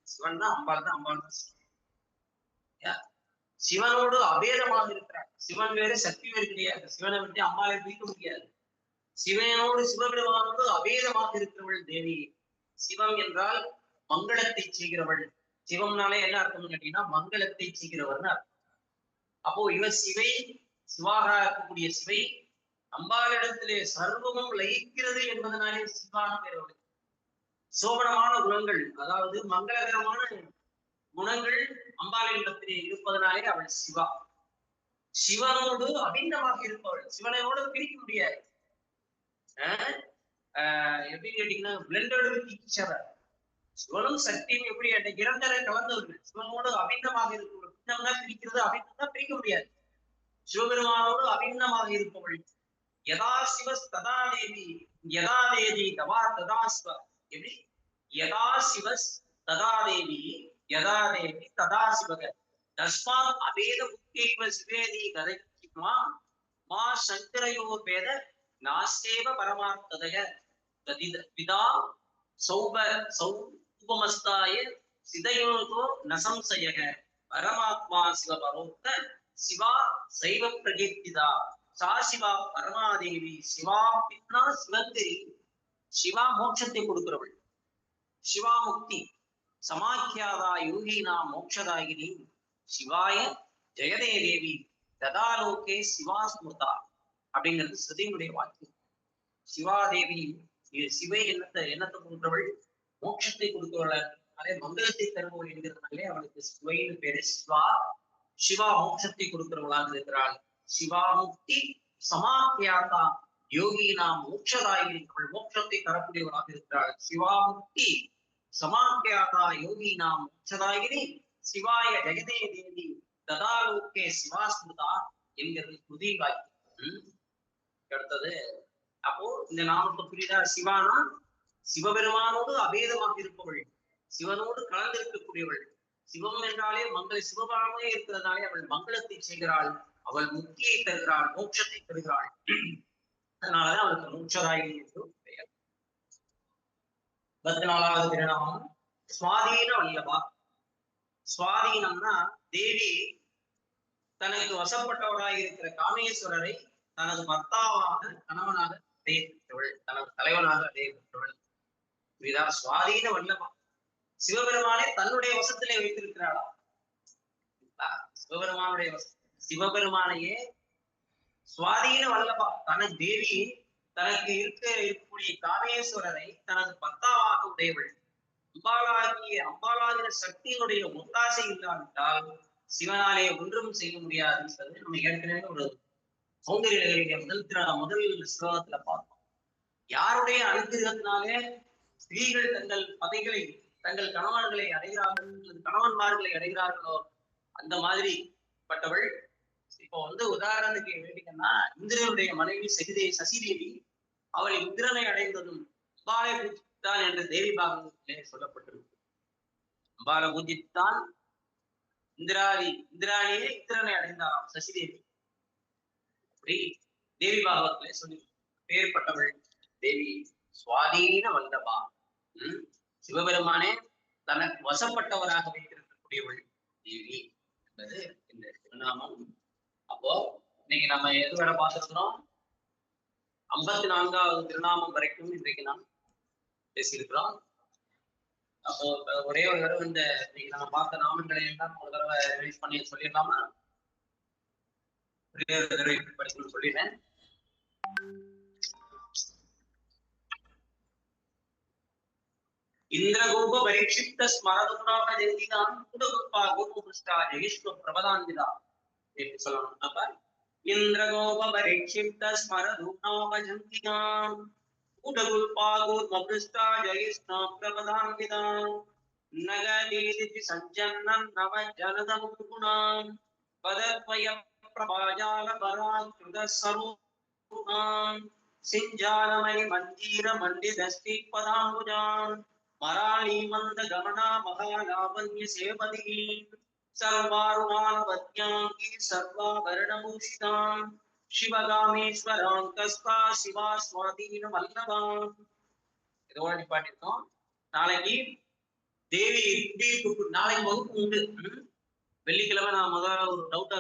சிவன் தான் அம்பாள் தான், அம்பாள் தான் சிவனோடு அபேதமாக இருக்கிறார். சிவன் வேறு சக்தி வேறு கிடையாது. சிவனை விட்டு அம்பாளை பிரிக்க முடியாது. சிவனோடு சிவபெருமானோடு அபேதமாக இருக்கிறவள் தேவி. சிவம் என்றால் மங்களத்தை செய்கிறவள். சிவம்னாலே என்ன அர்த்தம்னு கேட்டீங்கன்னா மங்களத்தை செய்கிறவர்னு அர்த்தம். அப்போ இவர் சிவை, சிவாக இருக்கக்கூடிய சிவை அம்பாளிடத்திலே சர்வமும் லயிக்கிறது என்பதனாலே சிவான பெயர். சோபனமான குணங்கள், அதாவது மங்களகரமான குணங்கள் அம்பாளிடத்திலே இருப்பதனாலே அவள் சிவா. சிவனோடு அபிண்ணமாக இருப்பவள். சிவனோடு பிரிக்க முடியாது. எப்படின்னு கேட்டீங்கன்னா பிளெண்டட் வித் ஈச் அதர். சிவனும் சக்தியும் எப்படி இரண்டரை கலந்தவர்கள். சிவனோடு அபிண்ணமாக இருப்பவள். பின்னம்னா பிரிக்கிறது, அபிண்ணம்னா பிரிக்க முடியாது. சிவபெருமானோடு அபிண்ணமாக இருப்பவள். யதா சிவஸ் ததா தேவி, யதா தேவி தவா ததா சிவ. எப்படி? யதா சிவஸ் ததா தேவி, யதா தேவி ததா சிவக. தஸ்மாத் அபேத புத்தியைவ சிவேதி கதைமா மா சங்கரயோ பேத நாஸ்தேவ பரமார்த்ததய விதா சௌப சௌபமஸ்தாய சிதயோகோ நசம்சயக பரமாத்மா சிவபரோக்த சிவா சைவ பிரகீர்த்திதா சா சிவா பரமாதேவி. சிவா பின்னா சிவங்கரி. சிவா மோட்சத்தை கொடுக்கிறவள். சிவா முக்தி சமாக்கியாதா யோகினா மோட்சதாயினி. சிவாய ஜெயதே தேவி ததாலோகே சிவா ஸ்மிருதா அப்படிங்கிறது ஸ்ருதியினுடைய வாக்கியம். சிவாதேவி சிவை என்னத்தை கொடுக்கிறவள்? மோட்சத்தை கொடுக்கிறவள். அதே மங்களத்தை தருபவள் என்கிறதுனாலே அவளுக்கு சிவைன்னு பேரு. சிவா சிவா மோட்சத்தை கொடுக்கிறவளாக இருக்கிறாள். சிவா முக்தி சமாக்கியாதா யோகினா மோட்சதாயினி. அவள் மோட்சத்தை தரக்கூடியவளாக இருக்கிறாள். சிவா முக்தி சமாக்கியாதா யோகினா மோட்சதாயினி. சிவாய ஜெகதே தேவி ததாலோகே சிவாஸ்மிருதா என்கிறது புதிய வாக்கியம். அடுத்தது அப்போ இந்த நாமத்தை புரியுதா? சிவானா சிவபெருமானோடு அபேதமாக இருப்பவள், சிவனோடு கலந்திருக்கக்கூடியவள். சிவம் என்றாலே மங்கள சிவபானமே இருக்கிறதுனாலே அவள் மங்களத்தை செய்கிறாள். அவள் முக்தியை தருகிறாள், மோட்சத்தை தருகிறாள். அதனாலதான் அவளுக்கு மோட்சதாயினி என்று பெயர். 14வது திருநாமம் சுவாதீன வல்லபா. சுவாதீனம்னா தேவி தனக்கு வசப்பட்டவராக இருக்கிற காமேஸ்வரரை தனது பர்த்தாவாக கணவனாக அடைய பெற்றவள், தனது தலைவனாக அடைய பெற்றவள். இதுதான் சுவாதீன வல்லபா. சிவபெருமானை தன்னுடைய வசத்திலே வைத்திருக்கிறாளா? சிவபெருமானுடைய சிவபெருமானையே சுவாதீன வல்லபா. தனது தேவி தனக்கு இருக்கக்கூடிய காமேஸ்வரரை தனது பர்த்தாவாக உடையவள். அம்பாளாகிய சக்தியினுடைய ஒத்தாசை இல்லாவிட்டால் சிவனாலே ஒன்றும் செய்ய முடியாது என்பது நம்ம ஏற்கனவே ஒரு சௌந்தரிய லகரியில முதல் ஸ்லோகத்துல பார்த்தோம். யாருடைய அனுகிரகத்தினாலே ஸ்திரீகள் தங்கள் பதைகளை தங்கள் கணவன்களை அடைகிறார்கள், கணவன்மார்களை அடைகிறார்களோ அந்த மாதிரி பட்டவள். இப்போ உதாரணத்துக்கு வேண்டிங்கன்னா இந்திரனுடைய மனைவி சசிதேவி அவள் இந்திரனை அடைந்ததும் அம்பாலை பூஜித்தான் என்று தேவி பாகவதத்திலே சொல்லப்பட்டிருக்கு. அம்பாலை பூஜித்தான் இந்திராணியே இந்திரனை அடைந்தாராம் சசிதேவி. அப்படி தேவி பாகவத்திலே சொல்லி பெயர்பட்டவள் தேவி சுவாதீன வல்லபா. சிவபெருமானே தனக்கு வசப்பட்டவராக வைத்திருக்கக்கூடியவள் தேவி என்பது இந்த திருநாமம். அப்போ இன்னைக்கு நம்ம எது வரை பார்த்திருக்கிறோம்? 54வது திருநாமம் வரைக்கும் இன்றைக்கு நாம் பேசியிருக்கிறோம். அப்போ ஒரே ஒரு தடவை இன்னைக்கு நம்ம பார்த்த நாமங்களை எல்லாம் ஒரு தடவை ரிவைஸ் பண்ணி சொல்லிடலாமா? ஒரே ஒரு தடவை படிக்கணும்னு சொல்லிடுறேன். இந்திரகோப பரீட்சித்த ஸ்மரதுனாக ஜெயதிதான் கூடகுப்பா கோபுஷ்டா ஜெகிஷ்ணு பிரபதாந்திதா சொல்லணும். அப்ப இந்திரகோப பரீட்சித்த ஸ்மரதுனாவஜந்திதாம் கூடகுப்பா கோபுஷ்டா ஜெகிஷ்ணு பிரபதாந்திதாம் நகதீதி சஞ்சன்னன் நவ ஜனதம் குணாம் பதத்வயம் பிரபாஜால பராக்ருத சரூபான் சிஞ்சாலமணி மஞ்சீர மண்டிதஸ்தி பதாம்புஜான் மராளி மந்த கமனா மகாலாவண்ய சேவதி சர்வாருமானவத்யாங்கி சர்வாபரணபூஷிதாம் சிவகாமேஸ்வராங்கஸ்தா சிவா சுவாதீன வல்லபான். இதோட நிப்பாட்டிருக்கோம். நாளைக்கு தேவி நாளைக்கு வகுப்பு உண்டு. வெள்ளிக்கிழமை நான் முதல்ல ஒரு டவுட்டா